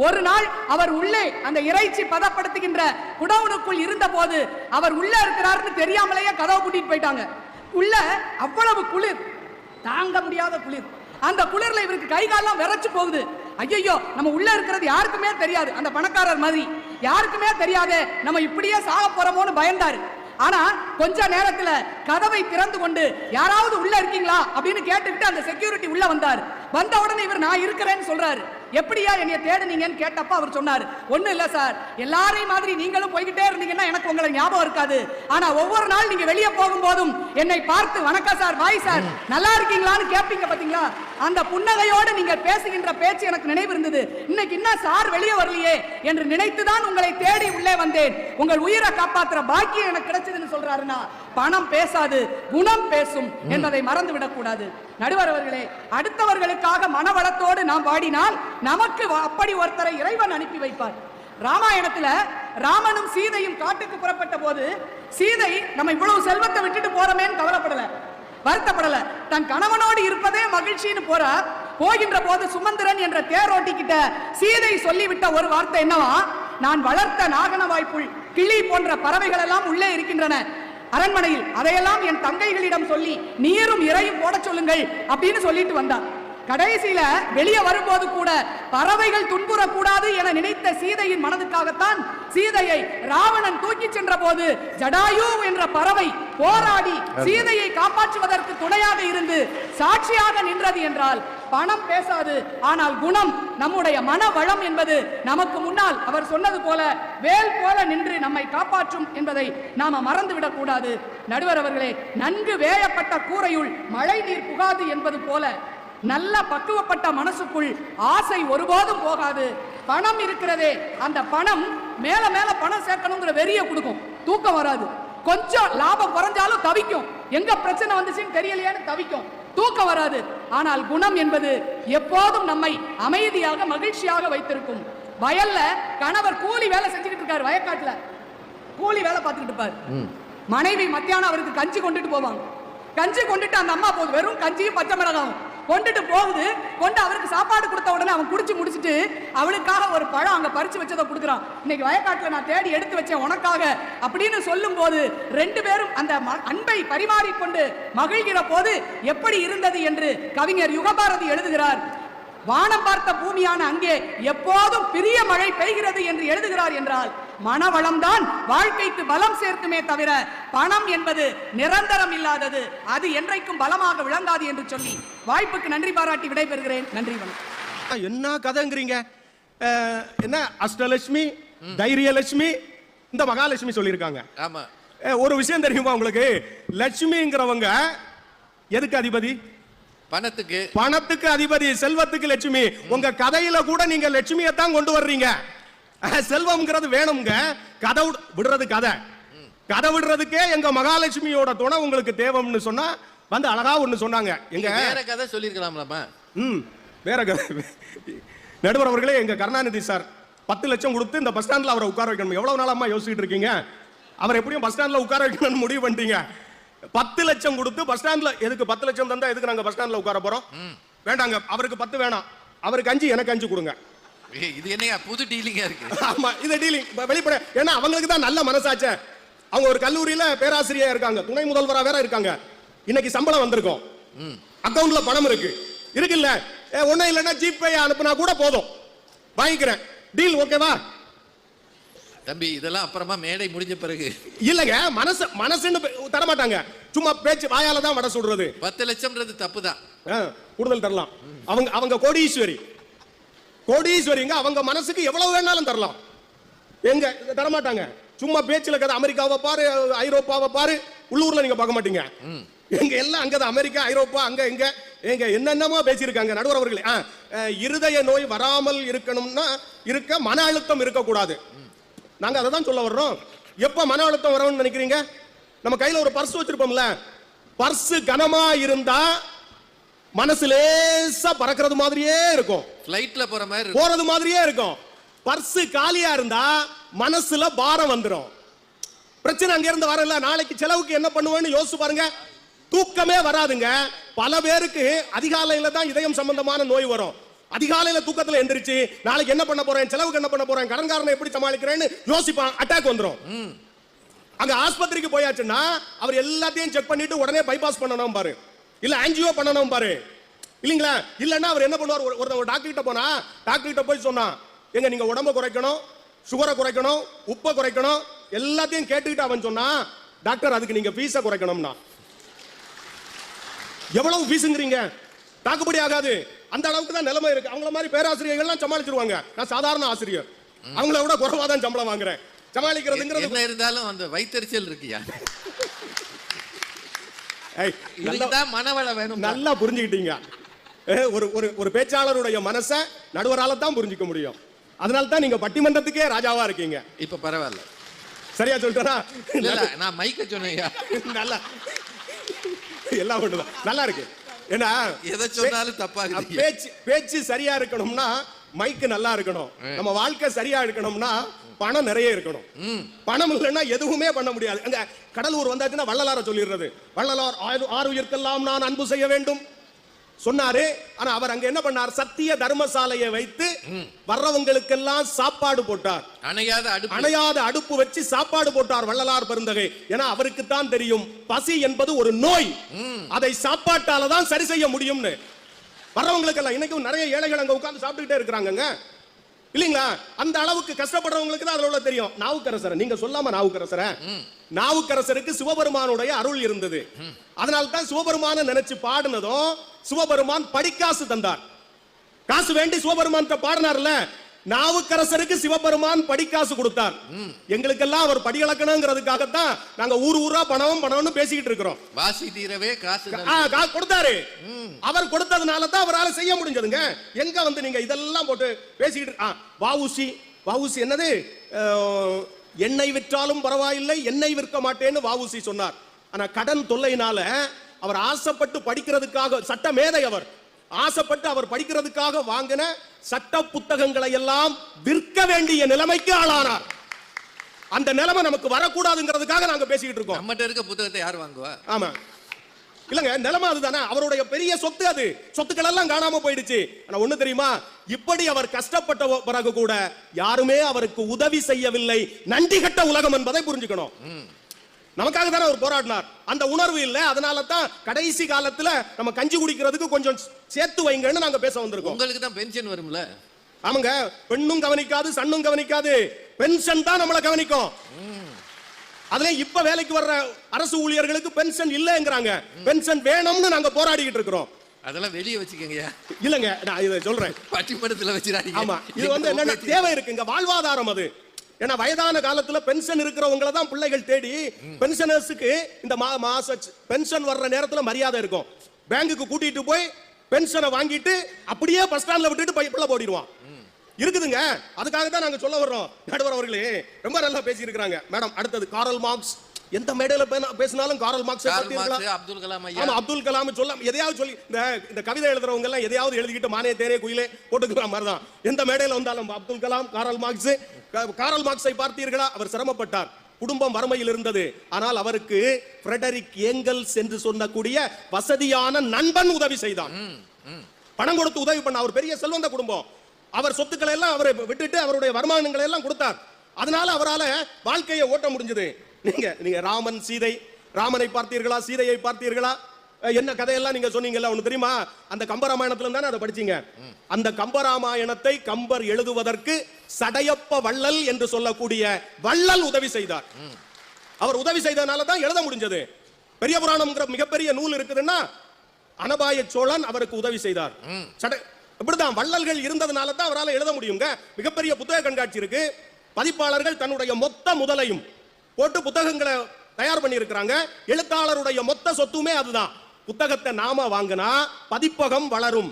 ஒரு நாள் அவர் உள்ளே அந்த இறைச்சி பதப்படுத்துகின்ற குடவுனுக்குள் இருந்த போது அவர் உள்ள இருக்கிறாருன்னு தெரியாமலேயே கதவை கூட்டிட்டு போயிட்டாங்க. உள்ள அவ்வளவு குளிர், தாங்க முடியாத குளிர். அந்த குளிர்ல இவருக்கு கை காலெல்லாம் விரைச்சு போகுது. ஐயோ, நம்ம உள்ள இருக்கிறது யாருக்குமே தெரியாது, அந்த பணக்காரர் மாதிரி யாருக்குமே தெரியாதே, நம்ம இப்படியே சாக போறோமோன்னு பயந்தாரு. ஆனா கொஞ்ச நேரத்துல கதவை திறந்து கொண்டு யாராவது உள்ள இருக்கீங்களா அப்படின்னு கேட்டுக்கிட்டு அந்த செக்யூரிட்டி உள்ள வந்தார். வந்த உடனே இவர் நான் இருக்கிறேன்னு சொல்றாரு. எப்படியா என்னைய தேடுனீங்கன்னு கேட்டப்ப அவர் சொன்னார், ஒண்ணு இல்ல சார், எல்லாரையும் மாதிரி நீங்களும் போய்கிட்டே இருந்தீங்கன்னா எனக்கு உங்களை ஞாபகம் இருக்காது, ஆனா ஒவ்வொரு நாள் நீங்க வெளியே போகும்போதும் என்னை பார்த்து வணக்கம் சார், பாய் சார், நல்லா இருக்கீங்களான்னு கேட்பீங்க பாத்தீங்களா, அந்த புன்னகையோடு நீங்க பேசுகின்ற பேச்சு எனக்கு நினைவு இருந்தது. இன்னைக்கு என்ன சார் வெளியே வரலையே என்று நினைத்துதான் உங்களை தேடி உள்ளே வந்தேன், உங்கள் உயிரை காப்பாற்றுற பாக்கியம் எனக்கு கிடைச்சதுன்னு சொல்றாருன்னா, பணம் பேசாது, குணம் பேசும் என்பதை மறந்து விடக்கூடாது. நடுவர் அவர்களே, அடுத்தவர்களுக்காக மனவளத்தோடு நாம் பாடினால் நமக்கு அப்படி ஒருத்தரை இறைவன் அனுப்பி வைப்பார். ராமாயணத்துல ராமனும் சீதையும் காட்டுக்கு புறப்பட்ட போது சீதை நம்ம இவ்வளவு செல்வத்தை விட்டுட்டு போறமேன்னு கவலைப்படல, வருத்தப்படல, தன் கணவனோடு இருப்பதே மகிழ்ச்சின்னு போற. போகின்ற போது சுமந்திரன் என்ற தேரோட்டி கிட்ட சீதை சொல்லிவிட்ட ஒரு வார்த்தை என்னவா, நான் வளர்த்த நாகன வாய்ப்புள் கிளி போன்ற பறவைகள் எல்லாம் உள்ளே இருக்கின்றன அரண்மனையில், அதையெல்லாம் என் தங்கைகளிடம் சொல்லி நீரும் இறையும் போட சொல்லுங்கள் அப்படின்னு சொல்லிட்டு வந்தான். கடைசியில வெளியே வரும்போது கூட பறவைகள் துன்புறக்கூடாது என நினைத்த சீதையின் மனதுக்காகத்தான் சீதையை ராவணன் தூக்கி சென்ற போது ஜடாயு என்ற பறவை போராடி சீதையை காப்பாற்றுவதற்கு துணையாக இருந்து சாட்சியாக நின்றது என்றால் பணம் பேசாது, ஆனால் குணம், நம்முடைய மன வளம் என்பது நமக்கு முன்னால் அவர் சொன்னது போல வேல் போல நின்று நம்மை காப்பாற்றும் என்பதை நாம மறந்துவிடக் கூடாது. நடுவர் அவர்களே, நன்கு வேயப்பட்ட கூரையுள் மழை நீர் புகாது என்பது போல நல்ல பக்குவப்பட்ட மனசுக்குள் ஆசை ஒருபோதும் போகாது. பணம் இருக்கிறதே, அந்த பணம் மேல மேல பணம் சேர்க்கணுங்கிற வெறிய கொடுக்கும், தூக்கம் வராது. கொஞ்சம் லாபம் குறைஞ்சாலும் தவிக்கும், எங்க பிரச்சனை வந்துச்சுன்னு தெரியலையான்னு தவிக்கும், தூக்கம் வராது. ஆனால் குணம் என்பது எப்போதும் நம்மை அமைதியாக மகிழ்ச்சியாக வைத்திருக்கும். வயல்ல கணவர் கூலி வேலை செஞ்சுக்கிட்டு இருக்காரு, வயக்காட்டுல கூலி வேலை பார்த்துக்கிட்டு இருப்பாரு. மனைவி மத்தியானம் அவருக்கு கஞ்சி கொண்டுட்டு போவாங்க. கஞ்சி கொண்டுட்டு அந்த அம்மா போகுது, வெறும் கஞ்சியும் பச்சை மிளகாவும் கொண்டுட்டு போகுது. கொண்டு அவருக்கு சாப்பாடு கொடுத்த உடனே அவன் குடிச்சு முடிச்சுட்டு அவளுக்காக ஒரு பழம் அங்க பறிச்சு வச்சதை கொடுக்குறான். இன்னைக்கு வயக்காட்டுல நான் தேடி எடுத்து வச்சேன் உனக்காக அப்படின்னு சொல்லும் போது ரெண்டு பேரும் அந்த அன்பை பரிமாறிக்கொண்டு மகிழ்கிற போது எப்படி இருந்தது என்று கவிஞர் யுகபாரதி எழுதுகிறார். வானம் பார்த்த பூமியான அங்கே எப்போதும் பிரிய மழை பெய்கிறது என்று எழுதுகிறார் என்றால் மனவளம்தான் வாழ்க்கைக்கு பலம் சேர்க்குமே தவிர பணம் என்பது நிரந்தரம் இல்லாதது, அது என்றைக்கும் பலமாக விளங்காது என்று சொல்லி வாய்ப்புக்கு நன்றி பாராட்டி விடைபெறுகிறேன். நன்றி, வணக்கம். என்ன கதைங்கிறீங்க? என்ன அஷ்டலட்சுமி, தைரியலட்சுமி, இந்த மகாலட்சுமி சொல்லியிருக்காங்க. ஆமா, ஒரு விஷயம் தெரியுமா உங்களுக்கு? லட்சுமிங்கிறவங்க எதுக்கு அதிபதி? பணத்துக்கு. பணத்துக்கு அதிபதி, செல்வத்துக்கு லட்சுமி. உங்க கதையில கூட நீங்க லட்சுமியை தான் கொண்டு வர்றீங்க. செல்வம்ங்கிறது வேணுங்க, கதை விடுறது கதை. கதை விடுறதுக்கே எங்க மகாலட்சுமியோட துணை உங்களுக்கு தேவைன்னு சொன்னா வந்து அழகா ஒண்ணு சொன்னாங்க. எங்க வேற கதை சொல்லிருக்கலாம்லமா? வேற கதை. நடுவர் அவர்களே, எங்க கருணாநிதி சார் 10 லட்சம் கொடுத்து இந்த பஸ் ஸ்டாண்ட்ல அவரை உட்கார வைக்கணும். எவ்வளவு நாளமா யோசிச்சுட்டு இருக்கீங்க? அவர் எப்படியும் பஸ் ஸ்டாண்ட்ல உட்கார வைக்கணும்னு முடிவு பண்ணிட்டீங்க. 10 லட்சம் கொடுத்து பஸ் ஸ்டாண்ட்ல, எதுக்கு 10 லட்சம் தந்தா எதுக்கு நாங்க பஸ் ஸ்டாண்ட்ல உட்கார போறோம்? வேண்டாங்க, அவருக்கு 10 வேணாம், அவருக்கு 5 எனக்கு 5 கொடுங்க. இது என்னையா புது டீலிங்கா இருக்கு? ஆமா, இது டீலிங் வெளிப்பட. ஏன்னா அவங்களுக்கு தான் நல்ல மனசாச்சே. அவங்க ஒரு கல்லூரியில பேராசிரியரா இருக்காங்க, துணை முதல்வரா வேற இருக்காங்க. இன்னைக்கு சம்பளம் வந்திருக்கும், அக்கவுண்ட்ல பணம் இருக்குல்ல, ஒண்ணும் இல்லைன்னா ஜிபே அனுப்புனா கூட போதும், வாங்கிக்கிறேன். டீல் ஓகேவா தம்பி? இதெல்லாம் அப்புறமா மேடை முடிஞ்ச பிறகு. இல்லங்க, மனசுன்னு தர மாட்டாங்க, சும்மா பேச்சு வாயால தான் வட சொல்றது. 10 லட்சம்ன்றது தப்பு தான், கூடுதல் தரலாம். அவங்க கோடீஸ்வரிங்க, அவங்க மனசுக்கு எவ்வளவு வேணாலும் தரலாம். எங்க தரமாட்டாங்க, சும்மா பேச்சுல கதை. அமெரிக்காவை பாரு, ஐரோப்பாவை பாரு, உள்ளூர்ல நீங்க பார்க்க மாட்டீங்க. எங்க எல்லாம் அங்கதான், அமெரிக்கா, ஐரோப்பா, அங்க எங்க எங்க என்னென்னமோ பேசியிருக்காங்க. நடுவர் அவர்களே, இருதய நோய் வராமல் இருக்கணும்னா இருக்க மன அழுத்தம் இருக்கக்கூடாது. நாங்க அதை தான் சொல்ல வர்றோம். எப்ப மன அழுத்தம் வரணும்னு நினைக்கிறீங்க? நம்ம கையில ஒரு பர்ஸ் வச்சிருப்போம்ல, பர்ஸ் கனமா இருந்தா மனசு லேசா பறக்கிறது மாதிரியே இருக்கும், ஃளைட்ல போறது மாதிரியே இருக்கும். பர்ஸ் காலியா இருந்தா மனசுல பாரம் வந்துடும். பிரச்சனை அங்க இருந்து வரல, நாளைக்கு செலவுக்கு என்ன பண்ணுவேன்னு யோசிச்சு பாருங்க. தூக்கமே வராதுங்க. பல பேருக்கு அதிகாலையில தான் இதயம் சம்பந்தமான நோய் வரும். அதிகாலையில தூக்கத்துல எந்திரிச்சு நாளைக்கு என்ன பண்ண போறேன், செலவுக்கு என்ன பண்ண போறேன், கடன்காரனை எப்படி சமாளிக்கிறேன்னு யோசிப்பான், அட்டாக் வந்துடும். அங்க ஆஸ்பத்திரிக்கு போயாச்சுன்னா அவர் எல்லாத்தையும் செக் பண்ணிட்டு உடனே பைபாஸ் பண்ணணும் பாரு, இல்ல ஆஞ்சியோ பண்ணணும் பாரு, இல்லீங்களா? இல்லன்னா அவர் என்ன பண்ணுவார், ஒரு டாக்டர் கிட்ட போனா, டாக்டர் கிட்ட போய் சொன்னா, எங்க நீங்க உடம்ப குறைக்கணும், சுகரை குறைக்கணும், உப்பை குறைக்கணும், எல்லாத்தையும் கேட்டுக்கிட்டு அவன் சொன்னா, டாக்டர் அதுக்கு நீங்க ஃபீஸை குறைக்கணும்னா. எவ்வளவு ஃபீஸ்ங்கிறீங்க? தாக்குப்படி ஆகாது. அந்த அளவுக்கு தான் நிலைமை இருக்கு. அவங்கள மாதிரி பேராசிரியர்கள்லாம் சமாளிச்சிருவாங்க. நான் சாதாரண ஆசிரியர், அவங்கள விட குறைவா தான் சம்பளம் வாங்குறேன். சமாளிக்கிறதுங்கிறது என்ன இருந்தாலும் அந்த வைத்தறிச்சல் இருக்குயா. மனவள வேணும். நல்லா புரிஞ்சுக்கிட்டீங்க. ஒரு பேச்சாளருடைய மனசை நடுவரால தான் புரிஞ்சுக்க முடியும். அதனால தான் நீங்க பட்டிமன்றத்துக்கே ராஜாவா இருக்கீங்க. இப்ப பரவாயில்ல, சரியா சொல்லிட்டேனா? நான் மைக்க சொன்னேயா. நல்லா எல்லாம் ஒண்ணுதான், நல்லா இருக்கு. ஏன்னா எதை சொன்னாலும் தப்பாகுது. பேச்சு சரியா இருக்கணும்னா மைக்கு நல்லா இருக்கணும். நம்ம வாழ்க்கை சரியா இருக்கணும்னா பணம் நிறைய இருக்கணும். பணம் இல்லைன்னா எதுவுமே பண்ண முடியாது. அங்க கடலூர் வந்தாச்சுன்னா வள்ளலார சொல்லிடுறது. வள்ளலார் ஆறு உயிர்க்கெல்லாம் நான் அன்பு செய்ய வேண்டும் சொன்னாரு. ஆனா அவர் அங்க என்ன பண்ணார், சத்திய தர்மசாலையை வைத்து வர்றவங்களுக்கெல்லாம் சாப்பாடு போட்டார். அணையாத அடுப்பு வச்சு சாப்பாடு போட்டார் வள்ளலார் பெருந்தகை. ஏன்னா அவருக்கு தான் தெரியும் பசி என்பது ஒரு நோய், அதை சாப்பாட்டால தான் சரி செய்ய முடியும்னு. வர்றவங்களுக்கெல்லாம் இன்னைக்கும் நிறைய ஏழைகள் அங்க உட்கார்ந்து சாப்பிட்டுக்கிட்டே இருக்கிறாங்க, இல்லீங்களா? அந்த அளவுக்கு கஷ்டப்படுறவங்களுக்கு தான் அதுல தெரியும். நாவுக்கரசர் நீங்க சொல்லாம, நாவுக்கரசருக்கு சிவபெருமானுடைய அருள் இருந்தது. அதனால தான் சிவபெருமான நினைச்சு பாடினதும் சிவபெருமான் படிக்காசு தந்தார். காசு வேண்டி சிவபெருமான் பாடினார்ல, நாவுக்கரசருக்கு சிவபெருமான் படிக்காசு கொடுத்தார். எங்களுக்கெல்லாம் அவர் படிகளக்கணுங்கிறதுக்காகத்தான் நாங்க ஊரா பணம்னு பேசிக்கிட்டு இருக்கிறோம். வாசி தீரவே காசு கொடுத்தாரு. அவர் கொடுத்ததுனால தான் அவரால் செய்ய முடிஞ்சதுங்க. எங்க வந்து நீங்க இதெல்லாம் போட்டு பேசிக்கிட்டு வாவுசி என்னது, எண்ணெய் விற்றாலும் பரவாயில்லை, எண்ணெய் விற்க மாட்டேன்னு வாவுசி சொன்னார். ஆனா கடன் தொல்லையினால அவர் ஆசைப்பட்டு படிக்கிறதுக்காக, சட்ட மேதை அவர், ஆசைப்பட்டு அவர் படிக்கிறதுக்காக வாங்கின சட்ட புத்தகங்களை எல்லாம் விற்க வேண்டிய நிலைமைக்கு ஆளானார். அந்த நிலைமை நமக்கு வரக்கூடாதுங்கிறதுக்காக நாங்க பேசிக்கிட்டு இருக்கோம். நம்மகிட்ட இருக்க புத்தகத்தை யார் வாங்குவா? ஆமா, இல்லங்க, நிலைமை அதுதானே. அவருடைய பெரிய சொத்து, அது சொத்துக்கள் எல்லாம் காணாம போயிடுச்சு. ஆனா ஒண்ணு தெரியுமா, இப்படி அவர் கஷ்டப்பட்ட பிறகு கூட யாருமே அவருக்கு உதவி செய்யவில்லை. நன்றி கட்ட உலகம் என்பதை புரிஞ்சுக்கணும். நமக்காக தானே அவர் போராடினார். அந்த உணர்வு இல்ல. அதனால தான் கடைசி காலத்துல நம்ம கஞ்சி குடிக்கிறதுக்கு கொஞ்சம் சேர்த்து வைங்கன்னு நாங்க பேச வந்திருக்கோம். உங்களுக்கு தான் பென்ஷன் வரும்ல? ஆமாங்க, பெண்ணும் கவனிக்காது, சண்ணும் கவனிக்காது, பென்ஷன் தான் நம்மளை கவனிக்கும். அதுல இப்ப வேலைக்கு வர்ற அரசு ஊழியர்களுக்கு பென்ஷன் இல்லங்கிறாங்க. பென்ஷன் வேணும்னு நாங்க போராடிக்கிட்டு இருக்கிறோம். அதெல்லாம் வெளியே வச்சுக்கங்க. இல்லங்க, நான் இதை சொல்றேன், பட்டிமன்றத்துல வச்சிராதீங்க. ஆமா, இது வந்து என்ன தேவை இருக்குங்க, வாழ்வாதாரம் அது. ஏன்னா வயதான காலத்துல பென்ஷன் இருக்கிறவங்கள தான் பிள்ளைகள் தேடி, பென்ஷனர்ஸுக்கு இந்த மாச பென்ஷன் வர்ற நேரத்துல மரியாதை இருக்கும். பேங்குக்கு கூட்டிட்டு போய் பென்ஷனை வாங்கிட்டு அப்படியே பஸ் ஸ்டாண்ட்ல விட்டுட்டு பிள்ளை போடிடுவான். இருக்குதுங்க. அதுக்காக தான் நாங்க சொல்ல வர்றோம். நடுவர் அவர்களே ரொம்ப நல்லா பேசி இருக்கிறாங்க. மேடம், அடுத்தது காரல் மார்க்ஸ், எந்த மேடையில பேசினாலும் காரல் மார்க்ஸ் அப்துல் கலாம் ஐயா. ஆமா, அப்துல் கலாம் சொல்ல எதையாவது சொல்லி இந்த கவிதை எழுதுறவங்க எல்லாம் எதையாவது எழுதிக்கிட்டு மானே தேரே குயிலே போட்டுக்கிற மாதிரி தான். எந்த மேடையில வந்தாலும் அப்துல் கலாம், காரல் மார்க்ஸ். காரல் மார்க்ஸை பார்த்தீர்களா? அவர் சிரமப்பட்டார், குடும்பம் வறுமையில் இருந்தது. ஆனால் அவருக்கு ஃபிரெடரிக் ஏங்கல்ஸ் என்று சொல்லக்கூடிய வசதியான நண்பன் உதவி செய்தான். பணம் கொடுத்து உதவி பண்ண. அவர் பெரிய செல்வந்த குடும்பம். அவர் சொத்துக்களை எல்லாம் அவரை விட்டுட்டு அவருடைய வருமானங்களை எல்லாம் கொடுத்தார். அதனால அவரால் வாழ்க்கையை ஓட்ட முடிஞ்சது. நீங்க ராமன் சீதை, ராமனை பார்த்தீர்களா? சீதையை பார்த்தீர்களா? என்ன கதையெல்லாம் நீங்க சொன்னீங்கல்ல, ஒண்ணு தெரியுமா? அந்த கம்பராமாயணத்துல தானே அதை படிச்சீங்க. அந்த கம்பராமாயணத்தை கம்பர் எழுதுவதற்கு சடையப்ப வள்ளல் என்று சொல்லக்கூடிய வள்ளல் உதவி செய்தார். அவர் உதவி செய்ததனால தான் எழுத முடிஞ்சது. பெரிய புராணம்ங்கிற மிகப்பெரிய நூல் இருக்குதுன்னா அனபாய சோழன் அவருக்கு உதவி செய்தார். இப்படிதான் வள்ளல்கள் இருந்ததுனால தான் அவரால் எழுத முடியுங்க. மிகப்பெரிய புத்தக கண்காட்சி இருக்கு. பதிப்பாளர்கள் தன்னுடைய மொத்த முதலையும் போட்டு புத்தகங்களை தயார் பண்ணி இருக்கிறாங்க. எழுத்தாளருடைய மொத்த சொத்துமே அதுதான். புத்தகத்தை நாம வாங்கினா பதிப்பகம் வளரும்,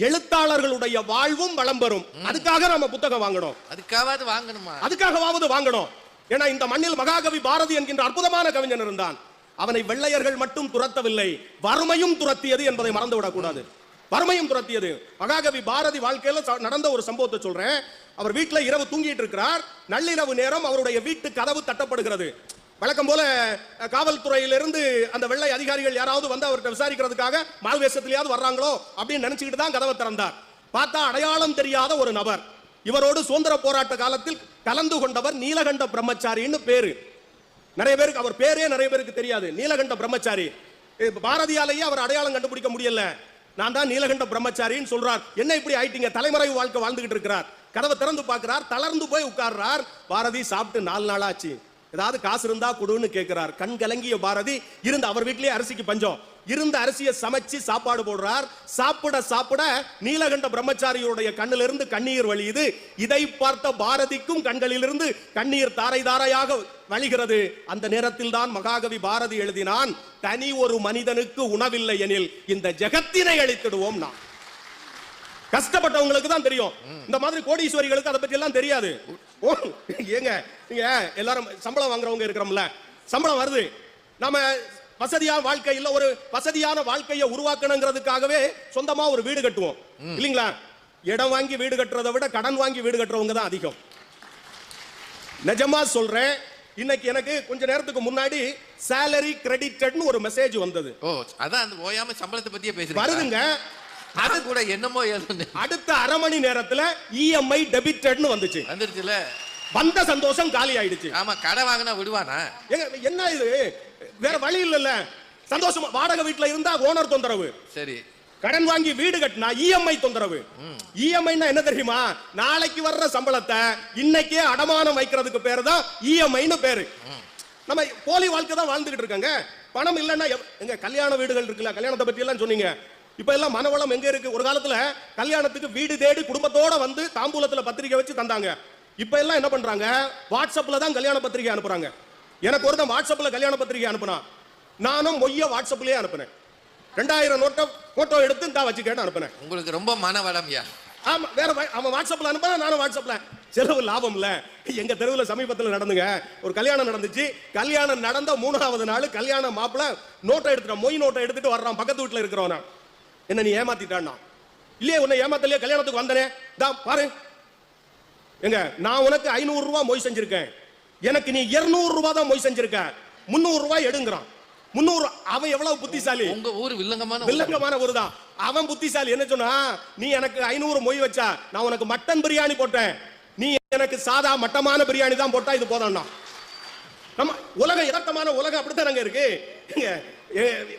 எழுத்தாளர்களுடைய வாழ்வும் வளம் பெறும். அதுக்காக நம்ம புத்தகம் வாங்கணும். அதுக்காகவாவது வாங்கணும். ஏன்னா இந்த மண்ணில் மகாகவி பாரதி என்கின்ற அற்புதமான கவிஞன் இருந்தான். அவனை வெள்ளையர்கள் மட்டும் துரத்தவில்லை, வறுமையும் துரத்தியது என்பதை மறந்துவிடக் கூடாது. வறுமையும் துரத்தியது. மகாகவி பாரதி வாழ்க்கையில நடந்த ஒரு சம்பவத்தை சொல்றேன். அவர் வீட்டில் இரவு தூங்கிட்டு இருக்கிறார். நள்ளிரவு நேரம் அவருடைய வீட்டு கதவு தட்டப்படுகிறது. வழக்கம் போல காவல்துறையிலிருந்து அந்த வெள்ளை அதிகாரிகள் யாராவது வந்து அவர்கிட்ட விசாரிக்கிறதுக்காக மால்வேஷத்திலேயாவது வர்றாங்களோ அப்படின்னு நினைச்சுக்கிட்டு தான் கதவை திறந்தார். பார்த்தா அடையாளம் தெரியாத ஒரு நபர். இவரோடு சுதந்திர போராட்ட காலத்தில் கலந்து கொண்டவர் நீலகண்ட பிரம்மச்சாரின்னு பேரு. நிறைய பேருக்கு அவர் பேரே நிறைய பேருக்கு தெரியாது. நீலகண்ட பிரம்மச்சாரி. பாரதியாலேயே அவர் அடையாளம் கண்டுபிடிக்க முடியல. நான் தான் நீலகண்ட பிரம்மச்சாரின்னு சொல்றார். என்ன இப்படி ஆயிட்டீங்க? தலைமறைவு வாழ்க்கை வாழ்ந்துகிட்டு இருக்கிறார். கதவை திறந்து பார்க்கிறார். தளர்ந்து போய் உட்கார்றார். பாரதி சாப்பிட்டு 4 நாள் ஆச்சு, ஏதாவது காசு இருந்தா கொடுன்னு கேட்கிறார். கண் கலங்கிய பாரதி இருந்து அவர் வீட்டிலேயே அரிசிக்கு பஞ்சம் இருந்த அரிசியை சமைச்சு சாப்பாடு போடுறார். சாப்பிட சாப்பிட நீலகண்ட பிரம்மச்சாரியுடைய கண்ணிலிருந்து கண்ணீர் வழியுது. இதை பார்த்த பாரதிக்கும் கண்களிலிருந்து கண்ணீர் தாரை தாரையாக வழிகிறது. அந்த நேரத்தில் தான் மகாகவி பாரதி எழுதினான், தனி ஒரு மனிதனுக்கு உணவில்லை எனில் இந்த ஜெகத்தினை அழித்திடுவோம். நான் கஷ்டப்பட்டவங்களுக்கு தான் தெரியும். இந்த மாதிரி கோடீஸ்வரிகளுக்கு அதை பத்தி எல்லாம் தெரியாது. ஏங்க நீங்க எல்லாரும் சம்பளம் வாங்குறவங்க இருக்கிறோம்ல, சம்பளம் வருது. நம்ம வசதியான வாழ்க்கை இல்ல, ஒரு வசதியான வாழ்க்கையை உருவாக்கணுங்கிறதுக்காகவே சொந்தமா ஒரு வீடு கட்டுவோம் இல்லீங்களா? இடம் வாங்கி வீடு கட்டுறதை விட கடன் வாங்கி வீடு கட்டுறவங்க தான் அதிகம். நிஜமா சொல்றேன். இன்னைக்கு எனக்கு கொஞ்ச நேரத்துக்கு முன்னாடி salary credited ஒரு மெசேஜ் வந்தது. அதான் அந்த ஓயாம சம்பளத்தை பத்தியே பேசுறீங்க. வருதுங்க. அது கூட என்னமோ அடுத்த அரை மணி நேரத்துல EMI debited வந்துச்சு. வந்துருச்சுல. வந்த சந்தோஷம் காலி ஆயிடுச்சு. ஆமா, கடை வாங்கினா விடுவானா? என்ன இது? வேற வழி இல்லல்ல. சந்தோஷமா வாடகை வீட்டுல இருந்தா ஓனர் தொந்தரவு. சரி. கடன் வாங்கி வீடு கட்டினா EMI தொந்தரவு. EMI என்ன தெரியுமா? நாளைக்கு வர்ற சம்பளத்தை இன்னைக்கே அடமானம் வைக்கிறதுக்கு பேரு தான் EMI பேரு. நம்ம போலி வாழ்க்கை தான் வாழ்ந்துகிட்டு இருக்காங்க. பணம் இல்லைன்னா எங்க கல்யாண வீடுகள் இருக்குல்ல, கல்யாணத்தை பத்தி எல்லாம் சொன்னீங்க. இப்ப எல்லாம் மனவளம் எங்க இருக்கு? ஒரு காலத்துல கல்யாணத்துக்கு வீடு தேடி குடும்பத்தோட வந்து தாம்பூலத்துல பத்திரிக்கை வச்சு தந்தாங்க. இப்ப எல்லாம் என்ன பண்றாங்க? வாட்ஸ்அப்ல தான் கல்யாண பத்திரிக்கை அனுப்புறாங்க. எனக்கு ஒருத்தன் வாட்ஸ்அப்ல கல்யாண பத்திரிக்கை அனுப்புனா, நானும் மொய்ய வாட்ஸ்அப்லயே அனுப்புனேன். 2000 நோட்டை போட்டோ எடுத்து தான் வச்சு கேட்டு அனுப்புனேன். உங்களுக்கு ரொம்ப மனவளம்யா. ஆமா, வேற அவன் வாட்ஸ்அப்ல அனுப்புனா நானும் வாட்ஸ்அப்ல. செலவு லாபம் இல்ல. எங்க தெருவுல சமீபத்தில் நடந்துங்க ஒரு கல்யாணம் நடந்துச்சு. கல்யாணம் நடந்த 3வது நாள் கல்யாண மாப்பிள்ள நோட்டை எடுத்துட்டான், மொய் நோட்டை எடுத்துட்டு வர்றான். பக்கத்து வீட்டுல இருக்கிறவனா, என்ன நீ ஏமாத்திட்டான்னா? இல்லையே, உன்னை ஏமாத்தலையே, கல்யாணத்துக்கு வந்தனே தான் பாரு. எங்க நான் உனக்கு 500 ரூபாய் மொய் செஞ்சிருக்கேன், எனக்கு நீ 200 ரூபாய் தான் மொய் செஞ்சிருக்க, 300 ரூபாய் எடுங்கிறான். 300. அவன் எவ்வளவு புத்திசாலி? உங்க ஊர் வில்லங்கமான ஊர் தான். அவன் புத்திசாலி. என்ன சொன்னா, நீ எனக்கு 500 மொய் வச்சா நான் உனக்கு மட்டன் பிரியாணி போட்டேன், நீ எனக்கு சாதா மட்டமான பிரியாணி தான் போட்டா இது போதான்னா. நம்ம உலகம் யதார்த்தமான உலகம் அப்படித்தான் இருக்கு.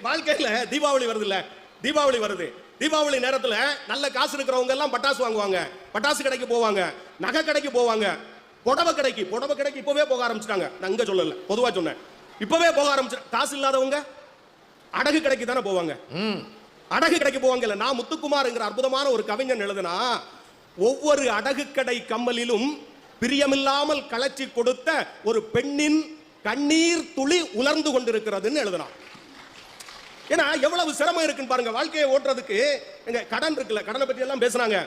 வாழ்க்கையில தீபாவளி வருது இல்ல, தீபாவளி வருது. தீபாவளி நேரத்துல நல்ல காசு இருக்கிறவங்க எல்லாம் பட்டாசு வாங்குவாங்க, பட்டாசு கடைக்கு போவாங்க, நகை கடைக்கு போவாங்க, புடவை கடைக்கு இப்பவே போக ஆரம்பிச்சிட்டாங்க. நான் இங்க சொல்லல, பொதுவா சொன்னேன். இப்பவே போக ஆரம்பிச்சு. காசு இல்லாதவங்க அடகு கடைக்கு தானே போவாங்க. அடகு கடைக்கு போவாங்கல்ல. நான் முத்துக்குமார்ங்கிற அற்புதமான ஒரு கவிஞன் எழுதுனா, ஒவ்வொரு அடகு கடை கம்மலிலும் பிரியமில்லாமல் கலச்சி கொடுத்த ஒரு பெண்ணின் கண்ணீர் துளி உலர்ந்து கொண்டிருக்கிறதுன்னு எழுதுனான். ஏன்னா எவ்வளவு சிரமம் இருக்குன்னு பாருங்க வாழ்க்கையை ஓட்டுறதுக்கு. எங்க கடன் இருக்குல்ல, கடனை பற்றி எல்லாம் பேசுறாங்க.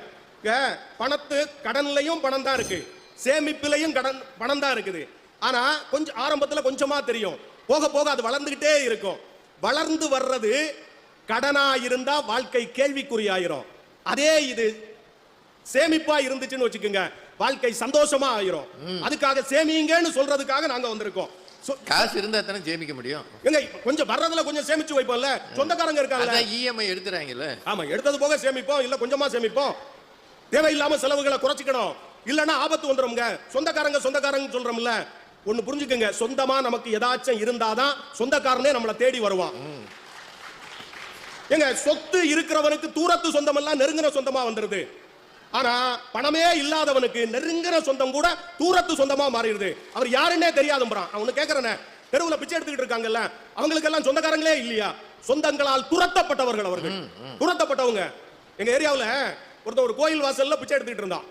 பணத்து கடன்லையும் பணம் தான் இருக்கு, சேமிப்பிலையும் கடன் பணம் தான் இருக்குது. ஆனா கொஞ்சம் ஆரம்பத்துல கொஞ்சமா தெரியும், போக போக அது வளர்ந்துகிட்டே இருக்கும். வளர்ந்து வர்றது கடனா இருந்தா வாழ்க்கை கேள்விக்குறியாயிரும். அதே இது சேமிப்பா இருந்துச்சுன்னு வச்சுக்கோங்க, வாழ்க்கை சந்தோஷமா ஆயிரும். அதுக்காக சேமிங்கன்னு சொல்றதுக்காக நாங்க வந்திருக்கோம். காசு இருந்தா தானே சேமிக்க முடியும். எங்க கொஞ்சம் வர்றதுல கொஞ்சம் சேமிச்சு வைப்போம்ல, சொந்தக்காரங்க இருக்காங்கல்ல, இஎம்ஐ எடுத்துறாங்கல்ல. ஆமா, எடுத்தது போக சேமிப்போம், இல்ல கொஞ்சமா சேமிப்போம். தேவையில்லாம செலவுகளை குறைச்சிக்கணும், இல்லன்னா ஆபத்து வந்துரும்ங்க. சொந்தக்காரங்க சொல்றோம்ல, ஒன்னு புரிஞ்சுக்கங்க, சொந்தமா நமக்கு ஏதாச்சும் இருந்தாதான் சொந்தக்காரனே நம்மளை தேடி வருவான். எங்க சொத்து இருக்கிறவனுக்கு தூரத்து சொந்தம் எல்லாம் நெருங்கின சொந்தமா வந்துருது. ஆனா பணமே இல்லாதவனுக்கு நெருங்கின சொந்தம் கூட தூரத்து சொந்தமா மாறிடுது. அவர் யாருன்னே தெரியாதும்றான். அவனு கேக்குறேன், தெருவுல பிச்சை எடுத்துக்கிட்டு இருக்காங்கல்ல, அவங்களுக்கு எல்லாம் சொந்தக்காரங்களே இல்லையா? சொந்தங்களால் துரத்தப்பட்டவர்கள் அவர்கள், துரத்தப்பட்டவங்க. எங்க ஏரியாவுல ஒருத்தர் ஒரு கோயில் வாசல்ல பிச்சை எடுத்துக்கிட்டு இருந்தான்.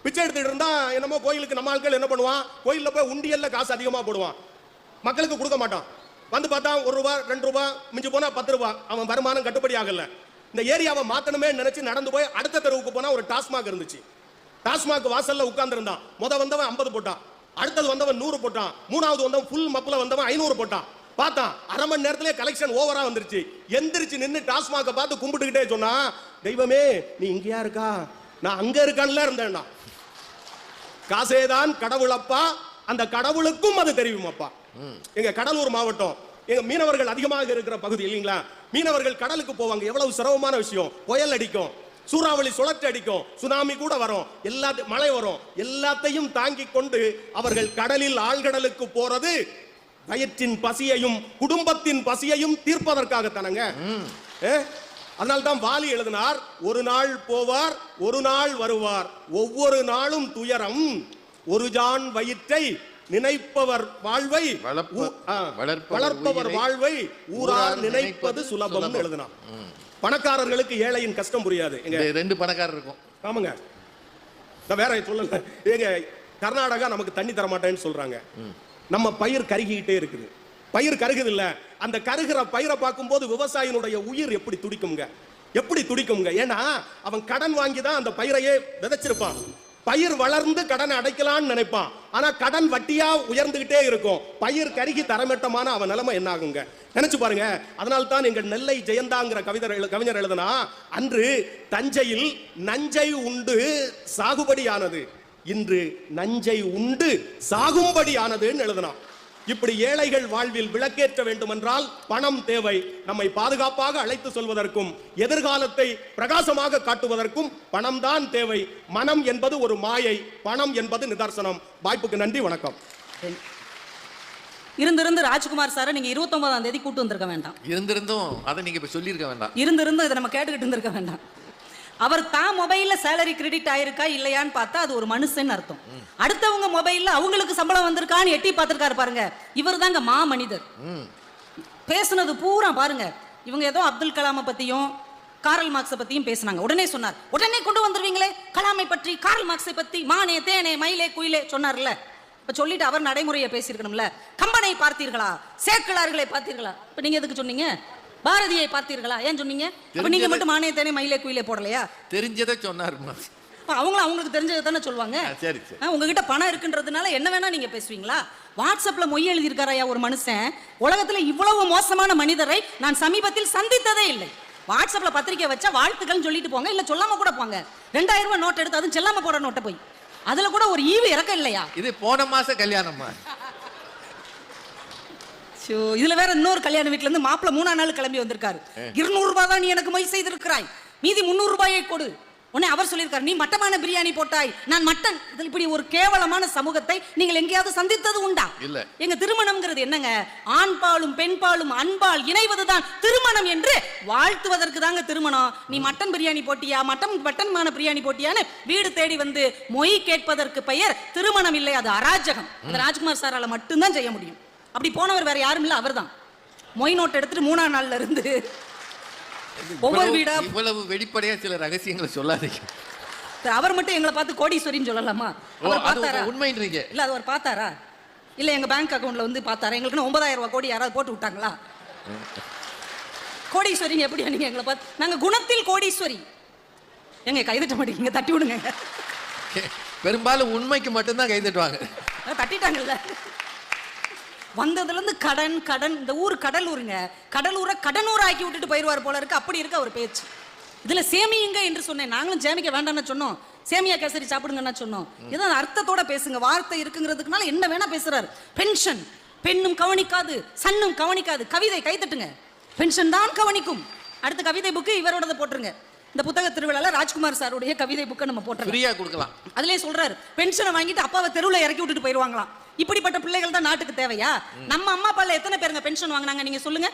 பிச்சை எடுத்துக்கிட்டு இருந்தா என்னமோ கோயிலுக்கு நம்ம ஆட்கள் என்ன பண்ணுவான், கோயில்ல போய் உண்டியல்ல காசு அதிகமா போடுவான், மக்களுக்கு கொடுக்க மாட்டான். வந்து பார்த்தா 1 ரூபாய் 2 ரூபாய், மிஞ்சி போனா 10 ரூபாய். அவன் வருமானம் கட்டுப்படி ஆகல. இந்த ஏரியாவை மாத்தணுமே நினைச்சு நடந்து போய் அடுத்த தெருவுக்கு போனா ஒரு டாஸ்மாக் இருந்துச்சு. டாஸ்மாக் வாசல்ல உட்கார்ந்து இருந்தான். வந்தவன் 50 போட்டான், அடுத்தது வந்தவன் 100 போட்டான், மூணாவது வந்தவன் ஃபுல் மப்ல வந்தவன் 500 போட்டான். பார்த்தான், அரை மணி நேரத்திலே கலெக்ஷன் ஓவரா வந்துருச்சு. எந்திரிச்சு நின்று டாஸ்மாக பார்த்து கும்பிட்டுக்கிட்டே சொன்னா, தெய்வமே நீ இங்கேயா இருக்கா, நான் அங்க இருக்கான்ல இருந்தேன்னா. காசேதான் கடவுளப்பா, அந்த கடவுளுக்கும் அது தெரியுமாப்பா. எங்க கடலூர் மாவட்டம், எங்க மீனவர்கள் அதிகமாக இருக்கிற பகுதி இல்லீங்களா, மீனவர்கள் கடலுக்கு போவாங்க. எவ்வளவு சிரமமான விஷயம். புயல் அடிக்கும், சூறாவளி சுழற்சி அடிக்கும், சுனாமி கூட வரும், மழை வரும், எல்லாத்தையும் தாங்கி கொண்டு அவர்கள் கடலில் ஆழ்கடலுக்கு போறது வயிற்றின் பசியையும் குடும்பத்தின் பசியையும் தீர்ப்பதற்காக தானங்க. அதனால்தான் வாலி எழுதினார், ஒரு நாள் போவார் ஒரு நாள் வருவார், ஒவ்வொரு நாளும் துயரம், ஒரு ஜான் வயிற்றை நினைப்பவர் வாழ்வை வளர்ப்பவர் வாழ்வை ஊரார் நினைப்பது சுலபம் எழுதினார். பணக்காரர்களுக்கு ஏழையின் கஷ்டம் புரியாது. எங்க 2 பணக்காரர் இருக்கும். ஆமாங்க, வேற சொல்லல. எங்க கர்நாடகா நமக்கு தண்ணி தர மாட்டேன்னு சொல்றாங்க. நம்ம பயிர் கருகிட்டே இருக்குது. பயிர் கருகுது இல்ல, அந்த கருகிற பயிரை பார்க்கும்போது விவசாயினுடைய உயிர் எப்படி துடிக்குங்க. ஏன்னா அவன் கடன் வாங்கி தான் அந்த பயிரையே விதைச்சிருப்பான். பயிர் வளர்ந்து கடனை அடைக்கலாம்னு நினைப்பான். ஆனா கடன் வட்டியா உயர்ந்துகிட்டே இருக்கும். பயிர் கருகி தரமட்டமான அவன் நிலைமை என்ன ஆகுங்க நினைச்சு பாருங்க. அதனால தான் எங்க நெல்லை ஜெயந்தாங்கிற கவிஞர் எழுதுனா, அன்று தஞ்சையில் நஞ்சை உண்டு சாகுபடியானது, இன்று நஞ்சை உண்டு சாகும்படியானதுன்னு எழுதினான். இப்படி ஏழைகள் வாழ்வில் விளக்கேற்ற வேண்டும் என்றால் பணம் தேவை. நம்மை பாதுகாப்பாக அழைத்து செல்வதற்கும் எதிர்காலத்தை பிரகாசமாக காட்டுவதற்கும் பணம் தான் தேவை. மனம் என்பது ஒரு மாயை, பணம் என்பது நிதர்சனம். வாய்ப்புக்கு நன்றி, வணக்கம். இருந்திருந்து ராஜ்குமார் சாரை நீங்க 29ஆம் தேதி கூட்டு வந்திருக்க வேண்டாம். இருந்திருந்தும் அதை நீங்க இப்ப சொல்லியிருக்க வேண்டாம். இருந்திருந்தும் இதை நம்ம கேட்டுக்கிட்டு இருந்திருக்க வேண்டாம். அவர் தான் மொபைல்ல சேலரி கிரெடிட் ஆயிருக்கா இல்லையான்னு பார்த்தா அது ஒரு மனுஷன் அர்த்தம். அடுத்தவங்க மொபைல்ல அவங்களுக்கு சம்பளம் வந்திருக்கான்னு எட்டி பார்த்திருக்காரு பாருங்க. இவர் தாங்க மா மனிதர். பேசுனது பூரா பாருங்க, இவங்க ஏதோ அப்துல் கலாமை பத்தியும் காரல் மார்க்ஸை பத்தியும் பேசினாங்க. உடனே சொன்னார், உடனே கொண்டு வந்துருவீங்களே கலாமை பற்றி காரல் மார்க்ஸை பத்தி, மானே தேனே மயிலே குயிலே சொன்னார்ல. இப்ப சொல்லிட்டு அவர் நடைமுறையை பேசியிருக்கணும்ல. கம்பனை பார்த்தீர்களா, சேக்கிழார்களை பார்த்தீர்களா, இப்ப நீங்க எதுக்கு சொன்னீங்க? பாரதியை பார்த்தீர்களா, ஏன் சொன்னீங்க? அப்ப நீங்க மட்டும் மானே தேனே மயிலே குயிலே போடலையா? தெரிஞ்சதை சொன்னாருமா. அவங்களுக்கு தெரிஞ்சதை தானே சொல்லுவாங்க. உங்ககிட்ட பணம் இருக்குன்றதுனால என்ன வேணா நீங்க பேசுவீங்களா? வாட்ஸ்அப்ல மொய் எழுதியிருக்காரையா ஒரு மனுஷன், உலகத்துல இவ்வளவு மோசமான மனிதரை நான் சமீபத்தில் சந்தித்ததே இல்லை. வாட்ஸ்அப்ல பத்திரிக்கை வச்சா வாழ்த்துக்கள் சொல்லிட்டு போங்க, இல்ல சொல்லாம கூட போங்க. 2000 ரூபாய் நோட் எடுத்து, அதுவும் செல்லாம போற நோட்டை போய் அதுல கூட ஒரு ஈவு இறக்க இல்லையா? இது போன மாசம் கல்யாணமா? இதுல வேற இன்னொரு கல்யாண வீட்டுல இருந்து மாப்பிள்ள 3ஆம் நாள் கிளம்பி வந்திருக்காரு. 200 ரூபாய் தான் நீ எனக்கு மொய் செய்திருக்கிறாய், மீதி 300 ரூபாயை கொடு. உடனே அவர் சொல்லியிருக்காரு, நீ மட்டமான பிரியாணி போட்டாய், நான் மட்டன். இதில் இப்படி ஒரு கேவலமான சமூகத்தை நீங்கள் எங்கேயாவது சந்தித்தது உண்டா? இல்ல. எங்க திருமணம்ங்கிறது என்னங்க? ஆண் பாலும் பெண் பாலும் அன்பால் இணைவதுதான் திருமணம் என்று வாழ்த்துவதற்கு தாங்க திருமணம். நீ மட்டன் பிரியாணி போட்டியா, மட்டன்மான பிரியாணி போட்டியான்னு வீடு தேடி வந்து மொய் கேட்பதற்கு பெயர் திருமணம் இல்லை, அது அராஜகம். அந்த ராஜ்குமார் சாரால மட்டும்தான் செய்ய முடியும். அப்படி போனவர் வேற யாரும் இல்ல, அவர் தான். மொய் நோட் எடுத்துட்டு 3ஆம் நாள்ல இருந்து ஒவ்வொரு வீடா இவ்வளவு வெளிப்படையா சில ரகசியங்களை சொல்லாதீங்க. அவர் மட்டும் எங்களை பார்த்து கோடீஸ்வரின்னு சொல்லலாமா? உண்மைன்றீங்க இல்ல, அது அவர் பார்த்தாரா? இல்ல எங்க பேங்க் அக்கவுண்ட்ல வந்து பார்த்தாரா? எங்களுக்கு 9000 ரூபாய் கோடி யாராவது போட்டு விட்டாங்களா? கோடீஸ்வரிங்க எப்படியா நீங்க எங்களை பார்த்து? நாங்க குணத்தில் கோடீஸ்வரி. எங்க கைதட்ட மாட்டீங்க, தட்டி விடுங்க. பெரும்பாலும் உண்மைக்கு மட்டும்தான் கைதட்டுவாங்க. தட்டிட்டாங்கல்ல. வந்ததுல இருந்து கடன் கடன். இந்த ஊர் கடலூருங்க, கடலூரை கடனூர் ஆக்கி விட்டுட்டு போயிடுவார் போல இருக்கு. அப்படி இருக்க ஒரு பேச்சு. இதுல சேமியுங்க என்று சொன்னேன். நாங்களும் சேமிக்க வேண்டாம்னு சொன்னோம், சேமியா கேசரி சாப்பிடுங்கன்னா சொன்னோம். ஏதோ அர்த்தத்தோட பேசுங்க, வார்த்தை இருக்குங்கிறதுக்குனால என்ன வேணா பேசுறாரு. பென்ஷன் பெண்ணும் கவனிக்காது, சன்னும் கவனிக்காது. கவிதை கைத்தட்டுங்க, பென்ஷன் தான் கவனிக்கும். அடுத்த கவிதை புக்கு இவரோட போட்டுருங்க. இந்த புத்தக திருவிழால ராஜ்குமார் சாருடைய கவிதை புக்கை நம்ம போட்டுருங்க, ஃப்ரீயா கொடுக்கலாம். அதுலயே சொல்றாரு, பென்ஷனை வாங்கிட்டு அப்பாவை தெருவுல இறக்கி விட்டுட்டு போயிருவாங்களாம். இப்படிப்பட்ட பிள்ளைகள் தான் நாட்டுக்கு தேவையா? நம்ம அம்மா அப்பால எத்தனை பேருங்க பென்ஷன் வாங்கினாங்க நீங்க சொல்லுங்க?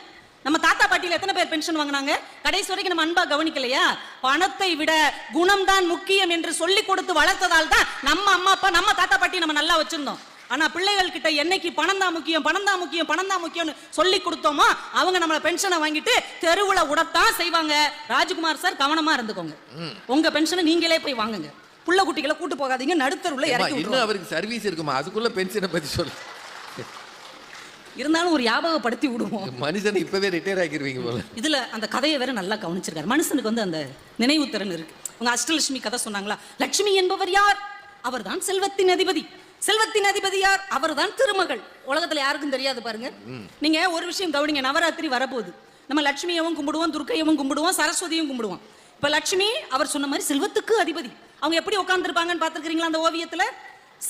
நம்ம தாத்தா பாட்டியில எத்தனை பேர் பென்ஷன் வாங்கினாங்க? கடைசி வரைக்கும் நம்ம அன்பா கவனிக்கலையா? பணத்தை விட குணம் தான் முக்கியம் என்று சொல்லி கொடுத்து வளர்த்ததால் தான் நம்ம அம்மா அப்பா நம்ம தாத்தா பாட்டி நம்ம நல்லா வச்சிருந்தோம். ஆனா பிள்ளைகள் கிட்ட என்னைக்கு பணம் தான் முக்கியம், பணம் தான் முக்கியம், பணம் தான் முக்கியம்னு சொல்லி கொடுத்தோமோ அவங்க நம்மள பென்ஷனை வாங்கிட்டு தெருவுல உடத்தான் செய்வாங்க. ராஜ்குமார் சார் கவனமா இருந்துக்கோங்க, உங்க பென்ஷனை நீங்களே போய் வாங்குங்க. புள்ள குட்டிகளை கூட்டு போகாதீங்க, நடுத்தருவுல இறக்கி விட்டுருவாங்க. அவருக்கு சர்வீஸ் இருக்குமா, அதுக்குள்ள பென்ஷனை பத்தி சொல்லு. இருந்தாலும் ஒரு ஞாபகப்படுத்தி விடுவோம். மனுஷன் இப்பவே ரிட்டையர் ஆகிருவீங்க போல. இதுல அந்த கதையை வேற நல்லா கவனிச்சிருக்காரு. மனுஷனுக்கு வந்து அந்த நினைவு திறன் இருக்கு. உங்க அஷ்டலட்சுமி கதை சொன்னாங்களா? லட்சுமி என்பவர் யார்? அவர்தான் செல்வத்தின் அதிபதி. செல்வத்தின் அதிபதி யார்? அவர்தான் திருமகள். உலகத்துல யாருக்கும் தெரியாது பாருங்க. நீங்க ஒரு விஷயம் கவனிங்க, நவராத்திரி வரப்போகுது. நம்ம லட்சுமியவும் கும்பிடுவோம், துர்க்கையவும் கும்பிடுவோம், சரஸ்வதியும் கும்பிடுவோம். இப்ப லட்சுமி அவர் சொன்ன மாதிரி செல்வத்துக்கு அதிபதி. அவங்க எப்படி உட்கார்ந்துருப்பாங்கன்னு பாத்துக்கிறீங்களா? அந்த ஓவியத்துல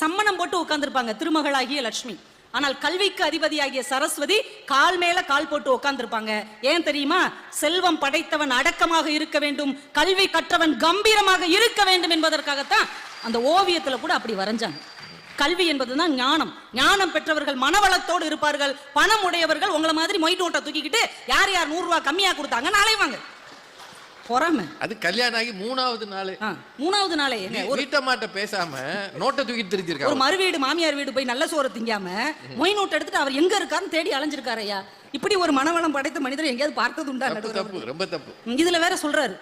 சம்மணம் போட்டு உட்கார்ந்துருப்பாங்க திருமகளாகிய லட்சுமி. ஆனால் கல்விக்கு அதிபதியாகிய சரஸ்வதி கால் மேல கால் போட்டு உட்கார்ந்துருப்பாங்க. ஏன் தெரியுமா? செல்வம் படைத்தவன் அடக்கமாக இருக்க வேண்டும், கல்வி கற்றவன் கம்பீரமாக இருக்க வேண்டும் என்பதற்காகத்தான் அந்த ஓவியத்துல கூட அப்படி வரைஞ்சாங்க. கல்வி என்பதுதான் ஞானம். ஞானம் பெற்றவர்கள் மனவளத்தோடு இருப்பார்கள். பணம் உடையவர்கள் உங்களை மாதிரி மொய் நோட்டை தூக்கிக்கிட்டு யார் யார் 100 ரூபாய் கம்மியா கொடுத்தாங்க நாளை வாங்க பொறாம. அது கல்யாணம் ஆகி 3வது நாள், 3வது நாளே வீட்டம்மாட்ட பேசாம நோட்டை தூக்கிட்டு தெரிஞ்சிருக்காரு. ஒரு மறுவீடு மாமியார் வீடு போய் நல்ல சோறு திங்காம மொய் நோட்டை எடுத்துட்டு அவர் எங்க இருக்காருன்னு தேடி அலைஞ்சிருக்காரு. ஐயா, இப்படி ஒரு மனவளம் படைத்த மனிதர் எங்கேயாவது பார்த்தது உண்டா? தப்பு, ரொம்ப தப்பு. இதுல வேற சொல்றாரு,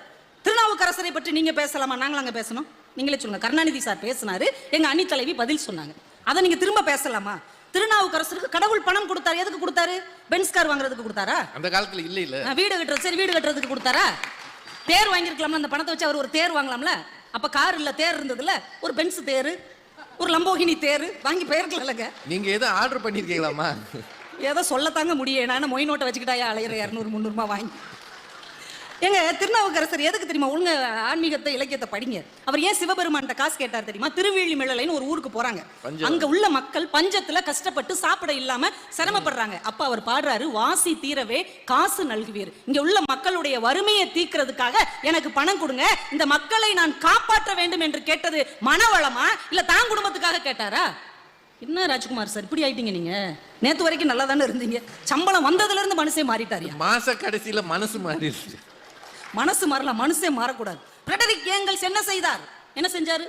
திருநாவுக்கரசரை பற்றி நீங்க பேசலாமா? நாங்களும் அங்க பேசணும், நீங்களே சொல்லுங்க. கருணாநிதி சார் பேசினாரு, எங்க அணி தலைவி பதில் சொன்னாங்க. அதை நீங்க திரும்ப பேசலாமா? திருநாவுக்கரசருக்கு கடவுள் பணம் கொடுத்தாரு. எதுக்கு கொடுத்தாரு? பென்ஸ் கார் வாங்குறதுக்கு கொடுத்தாரா? அந்த காலத்துல இல்ல இல்ல. வீடு கட்டுறது, சரி வீடு கட்டுறதுக்கு கொடுத்தாரா? தேர் வாங்கிருக்கலாம்ல, அந்த பணத்தை வச்சு அவர் ஒரு தேர் வாங்கலாம்ல. அப்ப கார் இல்ல, தேர் இருந்ததுல, ஒரு பென்ஸ் தேர், ஒரு லம்போகினி தேர் வாங்கி போயிருக்கலாம்லங்க. நீங்க ஏதோ ஆர்டர் பண்ணிருக்கீங்களாமா? ஏதோ சொல்லத்தாங்க முடியும். நான் மொய் நோட்டை வச்சுக்கிட்டாயா அலையிற 200 300 ரூபாய் வாங்கி. எங்க திருநாவுக்கரசர் எதுக்கு தெரியுமா? ஒழுங்க ஆன்மீகத்தை இலக்கியத்தை படிங்க. அவர் ஏன் சிவபெருமான்கிட்ட காசு கேட்டார் தெரியுமா? திருவேழிமிழலைன்னு ஒரு ஊருக்கு போறாங்க. அங்க உள்ள மக்கள் பஞ்சத்துல கஷ்டப்பட்டு சாப்பிட இல்லாம சிரமப்படுறாங்க. அப்ப அவர் பாடுறாரு, வாசி தீரவே காசு நல்குவீர். இங்க உள்ள மக்களுடைய வறுமையை தீர்க்கிறதுக்காக எனக்கு பணம் கொடுங்க, இந்த மக்களை நான் காப்பாற்ற வேண்டும் என்று கேட்டது மனவளமா இல்ல தான் குடும்பத்துக்காக கேட்டாரா? என்ன ராஜ்குமார் சார் இப்படி ஆயிட்டீங்க? நீங்க நேத்து வரைக்கும் நல்லா தானே இருந்தீங்க. சம்பளம் வந்ததுல இருந்து மனுஷே மாறிட்டாரு. மாச கடைசியில மனசு மாறிடுச்சு. மனசு மாறலாம், மனுஷே மாறக்கூடாது. ஃபிரெடரிக் ஏங்கல்ஸ் என்ன செய்தார்? என்ன செஞ்சாரு?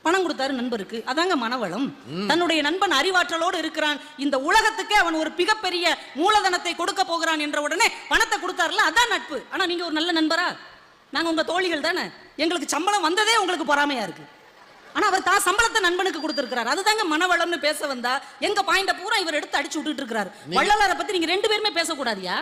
பணம் கொடுத்தாரு நண்பருக்கு. அதாங்க மனவளம். தன்னுடைய நண்பன் அறிவாற்றலோடு இருக்கிறான், இந்த உலகத்துக்கே அவன் ஒரு மிகப்பெரிய மூலதனத்தை கொடுக்க போகிறான் என்ற உடனே பணத்தை கொடுத்தாருல, அதான் நட்பு. ஆனா நீங்க ஒரு நல்ல நண்பரா? நாங்க உங்க தோழிகள் தானே. எங்களுக்கு சம்பளம் வந்ததே உங்களுக்கு பொறாமையா இருக்கு. ஆனா அவர் தான் சம்பளத்தை நண்பனுக்கு கொடுத்திருக்கிறார். அதுதாங்க மனவளம்னு பேச வந்தா எங்க பாயிண்ட பூரா இவர் எடுத்து அடிச்சு விட்டுட்டு இருக்காரு. வள்ளலாரை பத்தி நீங்க 2 பேருமே பேசக்கூடாதியா?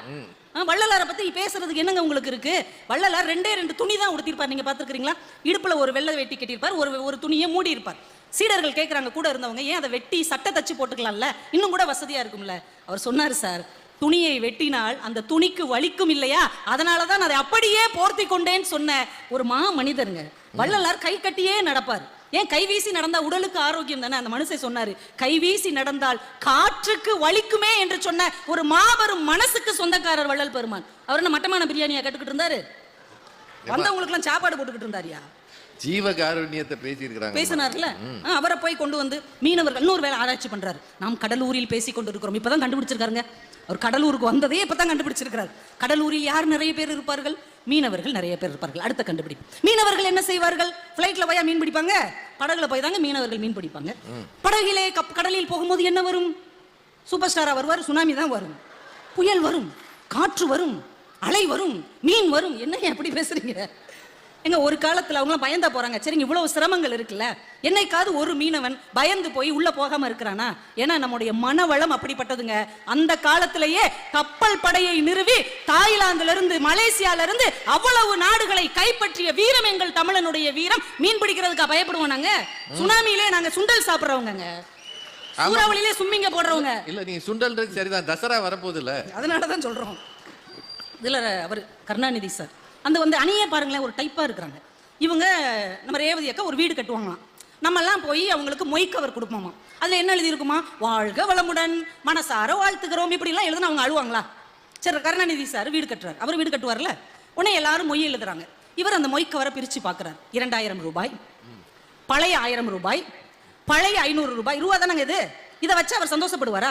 வள்ளலாரை பத்தி பேசுறதுக்கு என்னங்க உங்களுக்கு இருக்கு? வள்ளலார் 2 துணி தான் உடுத்திருப்பார். நீங்க பாத்துக்கிறீங்களா? இடுப்புல ஒரு வெள்ளை வெட்டி கட்டியிருப்பார், ஒரு துணியை மூடி இருப்பார். சீடர்கள் கேட்கறாங்க கூட இருந்தவங்க, ஏன் அதை வெட்டி சட்டை தச்சு போட்டுக்கலாம்ல, இன்னும் கூட வசதியா இருக்கும்ல. அவர் சொன்னாரு, சார் துணியை வெட்டினால் அந்த துணிக்கு வலிக்கும் இல்லையா, அதனாலதான் அதை அப்படியே போர்த்தி கொண்டேன்னு சொன்ன ஒரு மனிதருங்க. வள்ளலார் கை கட்டியே நடப்பார். ஏன் கைவீசி நடந்தா உடலுக்கு ஆரோக்கியம் தானே. அந்த மனுஷன் சொன்னாரு, கைவீசி நடந்தால் காற்றுக்கு வலிக்குமே என்று சொன்ன ஒரு மாபெரும் மனசுக்கு சொந்தக்காரர் வள்ளல் பெருமான். அவர் என்ன மட்டமான பிரியாணியா கட்டுக்கிட்டு இருந்தாரு? வந்தவங்களுக்கு எல்லாம் சாப்பாடு போட்டுக்கிட்டு இருந்தாரியா? ஜீவகாருண்யத்தை பேசினார்ல. அவரை போய் கொண்டு வந்து மீனவர்கள் இன்னொரு வேலை ஆராய்ச்சி பண்றாரு. நாம் கடலூரில் பேசி கொண்டு இருக்கிறோம். இப்பதான் கண்டுபிடிச்சிருக்காருங்க. அவர் கடலூருக்கு வந்ததே இப்பதான் கண்டுபிடிச்சிருக்கிறார். கடலூரில் யார் நிறைய பேர் இருப்பார்கள்? மீனவர்கள் நிறைய பேர் இருப்பார்கள். அடுத்த கண்டுபிடி. மீனவர்கள் என்ன செய்வார்கள்? பிளைட்ல போய் மீன் பிடிப்பாங்க, படகுல போய் தாங்க மீனவர்கள் மீன் பிடிப்பாங்க. படகிலே கடலில் போகும்போது என்ன வரும்? சூப்பர் ஸ்டாரா வருவார், சுனாமி தான் வரும், புயல் வரும், காற்று வரும், அலை வரும், மீன் வரும். என்ன எப்படி பேசுறீங்க? எங்க ஒரு காலத்துல அவங்க பயந்தா போறாங்க. சரிங்க, இவ்வளவு சிரமங்கள் இருக்குல்ல, என்னைக்காவது ஒரு மீனவன் பயந்து போய் உள்ள போகாம இருக்கிறானா? ஏன்னா நம்முடைய மனவளம் அப்படிப்பட்டதுங்க. அந்த காலத்திலேயே கப்பல் படையை நிறுவி தாய்லாந்துல இருந்து மலேசியால இருந்து அவ்வளவு நாடுகளை கைப்பற்றிய வீரம் எங்கள் தமிழனுடைய வீரம். மீன் பிடிக்கிறதுக்கா பயப்படுவோம் நாங்க? சுனாமியிலே நாங்க சுண்டல் சாப்பிடுறவங்க. சூறாவளியிலே சும்மிங்க போடுறவங்க. இல்ல நீங்க சுண்டல்ன்றது சரிதான், தசரா வரப்போகுது இல்ல, அதனாலதான் சொல்றோம். இதுல அவர் கருணாநிதி சார் அந்த வந்து அணியே பாருங்களேன், ஒரு டைப்பா இருக்கிறாங்க. இவங்க நம்ம ரேவதி அக்கா ஒரு வீடு கட்டுவாங்களாம். நம்ம எல்லாம் போய் அவங்களுக்கு மொய்க்கவர் கொடுப்போமா, அதுல என்ன எழுதி இருக்குமா, வாழ்க வளமுடன் மனசார வாழ்த்துக்கிறோம், இப்படி எல்லாம் எழுதுனா அவங்க அழுவாங்களா? சரி, கருணாநிதி சார் வீடு கட்டுறாரு, அவர் வீடு கட்டுவார்ல, உடனே எல்லாரும் மொய் எழுதுறாங்க. இவர் அந்த மொய்க்கவரை பிரிச்சு பாக்குறாரு. 2000 ரூபாய், பழைய 1000 ரூபாய், பழைய 500 ரூபாய். ரூபா தானங்க இது, இதை வச்சு அவர் சந்தோஷப்படுவாரா?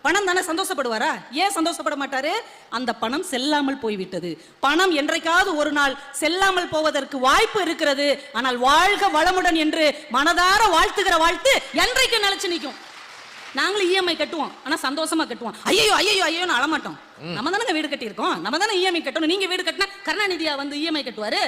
பணம் தானே சந்தோஷப்படுவாரா? ஏன் சந்தோஷப்பட மாட்டாரு? அந்த பணம் செல்லாமல் போய்விட்டது. பணம் என்றைக்காவது ஒரு நாள் செல்லாமல் போவதற்கு வாய்ப்பு இருக்கிறது. ஆனால் வாழ்க வளமுடன் என்று மனதார வாழ்த்துகிற வாழ்த்து என்றைக்கு நிலைச்சு நிற்கும். நாங்களும் இஎம்ஐ கட்டுவோம், ஆனா சந்தோஷமா கட்டுவோம். ஐயோ ஐயோ ஐயோன்னு அழமாட்டோம். நம்ம தானே வீடு கட்டி இருக்கோம், நம்ம தானே இஎம்ஐ கட்டணும். நீங்க வீடு கட்டினா கருணாநிதியா வந்து இஎம்ஐ கட்டுவாரு?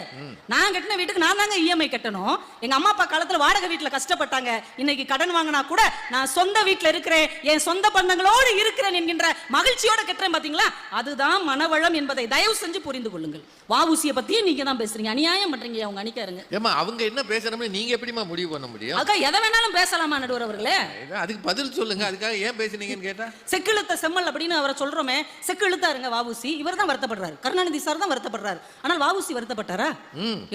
நான் கட்டின வீட்டுக்கு நான் தாங்க இஎம்ஐ கட்டணும். எங்க அம்மா அப்பா காலத்துல வாடகை வீட்டுல கஷ்டப்பட்டாங்க. இன்னைக்கு கடன் வாங்கினா கூட நான் சொந்த வீட்டுல இருக்கிறேன், என் சொந்த பந்தங்களோடு இருக்கிறேன் என்கின்ற மகிழ்ச்சியோட கட்டுறேன். பாத்தீங்களா, அதுதான் மனவளம் என்பதை தயவு செஞ்சு புரிந்து கொள்ளுங்கள். வாவுசியை பத்தியும் நீங்க தான் பேசுறீங்க, அநியாயம் பண்றீங்க. அவங்க அணிக்காருங்க. ஏமா அவங்க என்ன பேசுறோம்னு நீங்க எப்படிமா முடிவு பண்ண முடியும்? அக்கா எதை வேணாலும் பேசலாமா நடுவர் அவர்களே? அதுக்கு பதில் சொல்லுங்க. அதுக்காக ஏன் பேசுனீங்கன்னு கேட்டா, செக்கிழுத்த செம்மல் அப்படின்னு அவரை சொல்றோமே, செக்கிழுத்தாருங்க வாவுசி. இவர் தான் வருத்தப்படுறாரு, கருணாநிதி சார் தான் வருத்தப்படுறாரு. ஆனால் வாவுசி வருத்தப்பட்டாரா?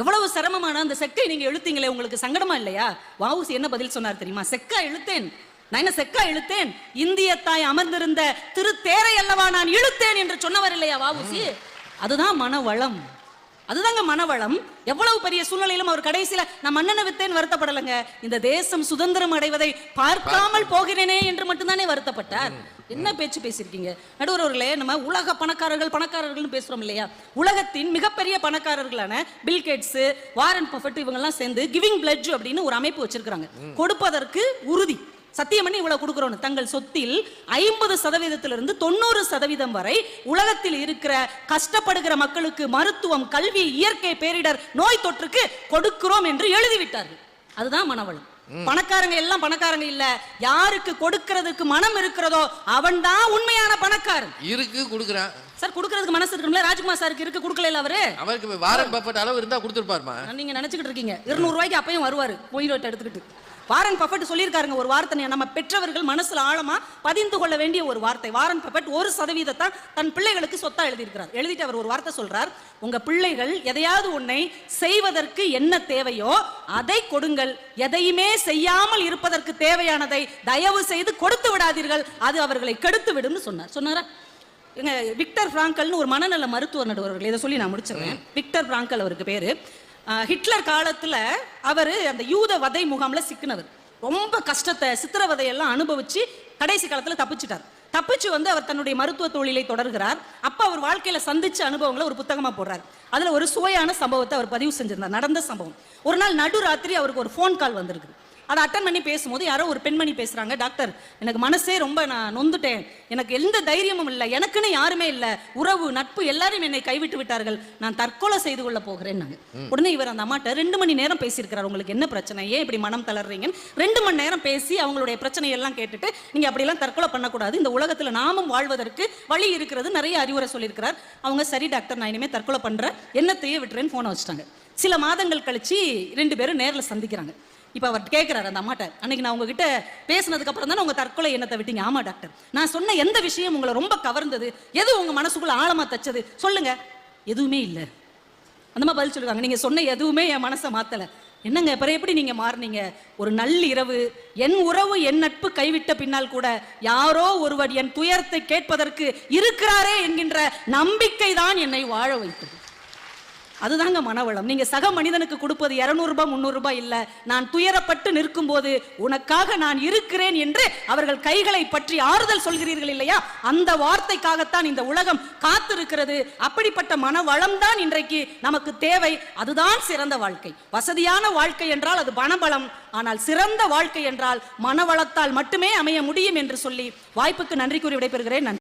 எவ்வளவு சிரமமான அந்த செக்கை நீங்க இழுத்தீங்களே, உங்களுக்கு சங்கடமா இல்லையா? வாவுசி என்ன பதில் சொன்னார் தெரியுமா? செக்கா இழுத்தேன், நான் என்ன செக்கா இழுத்தேன், இந்திய தாய் அமர்ந்திருந்த திரு தேரை அல்லவா நான் இழுத்தேன் என்று சொன்னவர் இல்லையா வாவுசி? அதுதான் மனவளம், அதுதாங்க மனவளம். எவ்வளவு பெரிய சூழ்நிலையிலும் அவர் கடைசியில நான் மன்னனை வித்தேன் வருத்தப்படலைங்க, இந்த தேசம் சுதந்திரம் அடைவதை பார்க்காமல் போகிறேனே என்று மட்டும்தானே வருத்தப்பட்டார். என்ன பேச்சு பேசியிருக்கீங்க நடுவர் அவர்களே? நம்ம உலக பணக்காரர்கள் பேசுறோம் இல்லையா? உலகத்தின் மிகப்பெரிய பணக்காரர்களான பில் கேட்ஸ், வாரன் பஃபெட் இவங்க எல்லாம் சேர்ந்து கிவிங் பிளட்ஜ் அப்படின்னு ஒரு அமைப்பு வச்சிருக்காங்க. கொடுப்பதற்கு உறுதி சத்தியம் பண்ணி இவ்வளவு கொடுக்கிறோம். தங்கள் சொத்தில் 50% 90% வரை உலகத்தில் இருக்கிற கஷ்டப்படுகிற மக்களுக்கு மருத்துவம், கல்வி, இயற்கை பேரிடர், நோய் தொற்றுக்கு கொடுக்கிறோம் என்று எழுதிவிட்டார்கள். அதுதான் மனவளம். பணக்காரங்க எல்லாம் பணக்காரங்க இல்ல, யாருக்கு கொடுக்கிறதுக்கு மனம் இருக்கிறதோ அவன் தான் உண்மையான பணக்காரன். இருக்கு கொடுக்குறான் சார், கொடுக்கிறதுக்கு மனசு இருக்கும்ல. ராஜ்குமார் சாருக்கு இருக்கு, கொடுக்கல அவரு. அவருக்கு வாரன் பஃபெட் அளவு இருந்தா கொடுத்துருப்பாருமா. நீங்க நினைச்சுக்கிட்டு இருக்கீங்க 200 ரூபாய்க்கு அப்பயும் வருவாரு போயிட்டு எடுத்துக்கிட்டு. வாரன் பஃபெட் சொல்லியிருக்காருங்க ஒரு வார்த்தை, நம்ம பெற்றவர்கள் மனசுல ஆழமா பதிந்து கொள்ள வேண்டிய ஒரு வார்த்தை. வாரன் பஃபெட் 1% தான் தன் பிள்ளைகளுக்கு சொத்தா எழுதியிருக்கிறார். எழுதிட்டு அவர் ஒரு வார்த்தை சொல்றார், உங்க பிள்ளைகள் எதையாவது ஒன்றை செய்வதற்கு என்ன தேவையோ அதை கொடுங்கள், எதையுமே செய்யாமல் இருப்பதற்கு தேவையானதை தயவு செய்து கொடுத்து விடாதீர்கள், அது அவர்களை கெடுத்து விடும் சொன்னாரா? விக்டர் பிராங்கல்னு ஒரு மனநல மருத்துவர் நடுவர்கள், இதை சொல்லி நான் முடிச்சிருவேன். விக்டர் பிராங்கல் அவருக்கு பேரு. ஹிட்லர் காலத்துல அவரு அந்த யூத வதை முகாம்ல சிக்கினவர். ரொம்ப கஷ்டத்தை, சித்திரவதையெல்லாம் அனுபவிச்சு கடைசி காலத்துல தப்பிச்சு வந்து அவர் தன்னுடைய மருத்துவ தொழிலை தொடர்கிறார். அப்ப அவர் வாழ்க்கையில சந்திச்ச அனுபவங்களை ஒரு புத்தகமா போடுறார். அதுல ஒரு சுவையான சம்பவத்தை அவர் பதிவு செஞ்சிருந்தார். நடந்த சம்பவம். ஒரு நாள் நடுராத்திரி அவருக்கு ஒரு போன் கால் வந்திருக்கு. அதை அட்டன் பண்ணி பேசும்போது யாரோ ஒரு பெண்மணி பேசுறாங்க, டாக்டர் எனக்கு மனசே ரொம்ப நான் நொந்துட்டேன், எனக்கு எந்த தைரியமும் இல்லை, எனக்குன்னு யாருமே இல்லை, உறவு நட்பு எல்லாரும் என்னை கைவிட்டு விட்டார்கள், நான் தற்கொலை செய்து கொள்ள போகிறேன். உடனே இவர் அந்த அம்மாட்ட 2 மணி நேரம் பேசியிருக்கிறார். உங்களுக்கு என்ன பிரச்சனை, ஏன் இப்படி மனம் தளர்றீங்கன்னு 2 மணி நேரம் பேசி அவங்களுடைய பிரச்சனையெல்லாம் கேட்டுட்டு, நீங்க அப்படிலாம் தற்கொலை பண்ணக்கூடாது, இந்த உலகத்துல நாமும் வாழ்வதற்கு வழி இருக்கிறது, நிறைய அறிவுரை சொல்லியிருக்கிறார். அவங்க சரி டாக்டர் நான் இனிமே தற்கொலை பண்றேன், என்னத்தையே விட்டுறேன்னு போனை வச்சுட்டாங்க. சில மாதங்கள் கழிச்சு 2 பேரும் நேரில் சந்திக்கிறாங்க. இப்போ அவர் கேட்குறாரு அந்த அம்மாட்ட, அன்னைக்கு நான் உங்ககிட்ட பேசினதுக்கு அப்புறம் தானே உங்க தற்கொலை எண்ணத்தை விட்டீங்க? ஆமா டாக்டர், நான் சொன்ன எந்த விஷயம் உங்களை ரொம்ப கவர்ந்தது, எது உங்க மனசுக்குள்ள ஆழமா தச்சது சொல்லுங்க. எதுவுமே இல்லை அந்த மாதிரி பதில் சொல்லுவாங்க. நீங்க சொன்ன எதுவுமே என் மனசை மாத்தல. என்னங்க அப்புறம் எப்படி நீங்க மாறினீங்க? ஒரு நள்ளிரவு என் உறவு என் நட்பு கைவிட்ட பின்னால் கூட யாரோ ஒருவர் என் துயரத்தை கேட்பதற்கு இருக்கிறாரே என்கின்ற நம்பிக்கை தான் என்னை வாழ வைத்தது. அதுதாங்க மனவளம். நீங்க சக மனிதனுக்கு கொடுப்பது 200 ரூபாய் 300 ரூபாய் இல்ல, நான் துயரப்பட்டு நிற்கும் போது உனக்காக நான் இருக்கிறேன் என்று அவர்கள் கைகளை பற்றி ஆறுதல் சொல்கிறீர்கள் இல்லையா, அந்த வார்த்தைக்காகத்தான் இந்த உலகம் காத்திருக்கிறது. அப்படிப்பட்ட மனவளம் தான் இன்றைக்கு நமக்கு தேவை. அதுதான் சிறந்த வாழ்க்கை. வசதியான வாழ்க்கை என்றால் அது பணபலம், ஆனால் சிறந்த வாழ்க்கை என்றால் மனவளத்தால் மட்டுமே அமைய முடியும் என்று சொல்லி வாய்ப்புக்கு நன்றி கூறி விடைபெறுகிறேன். நன்றி.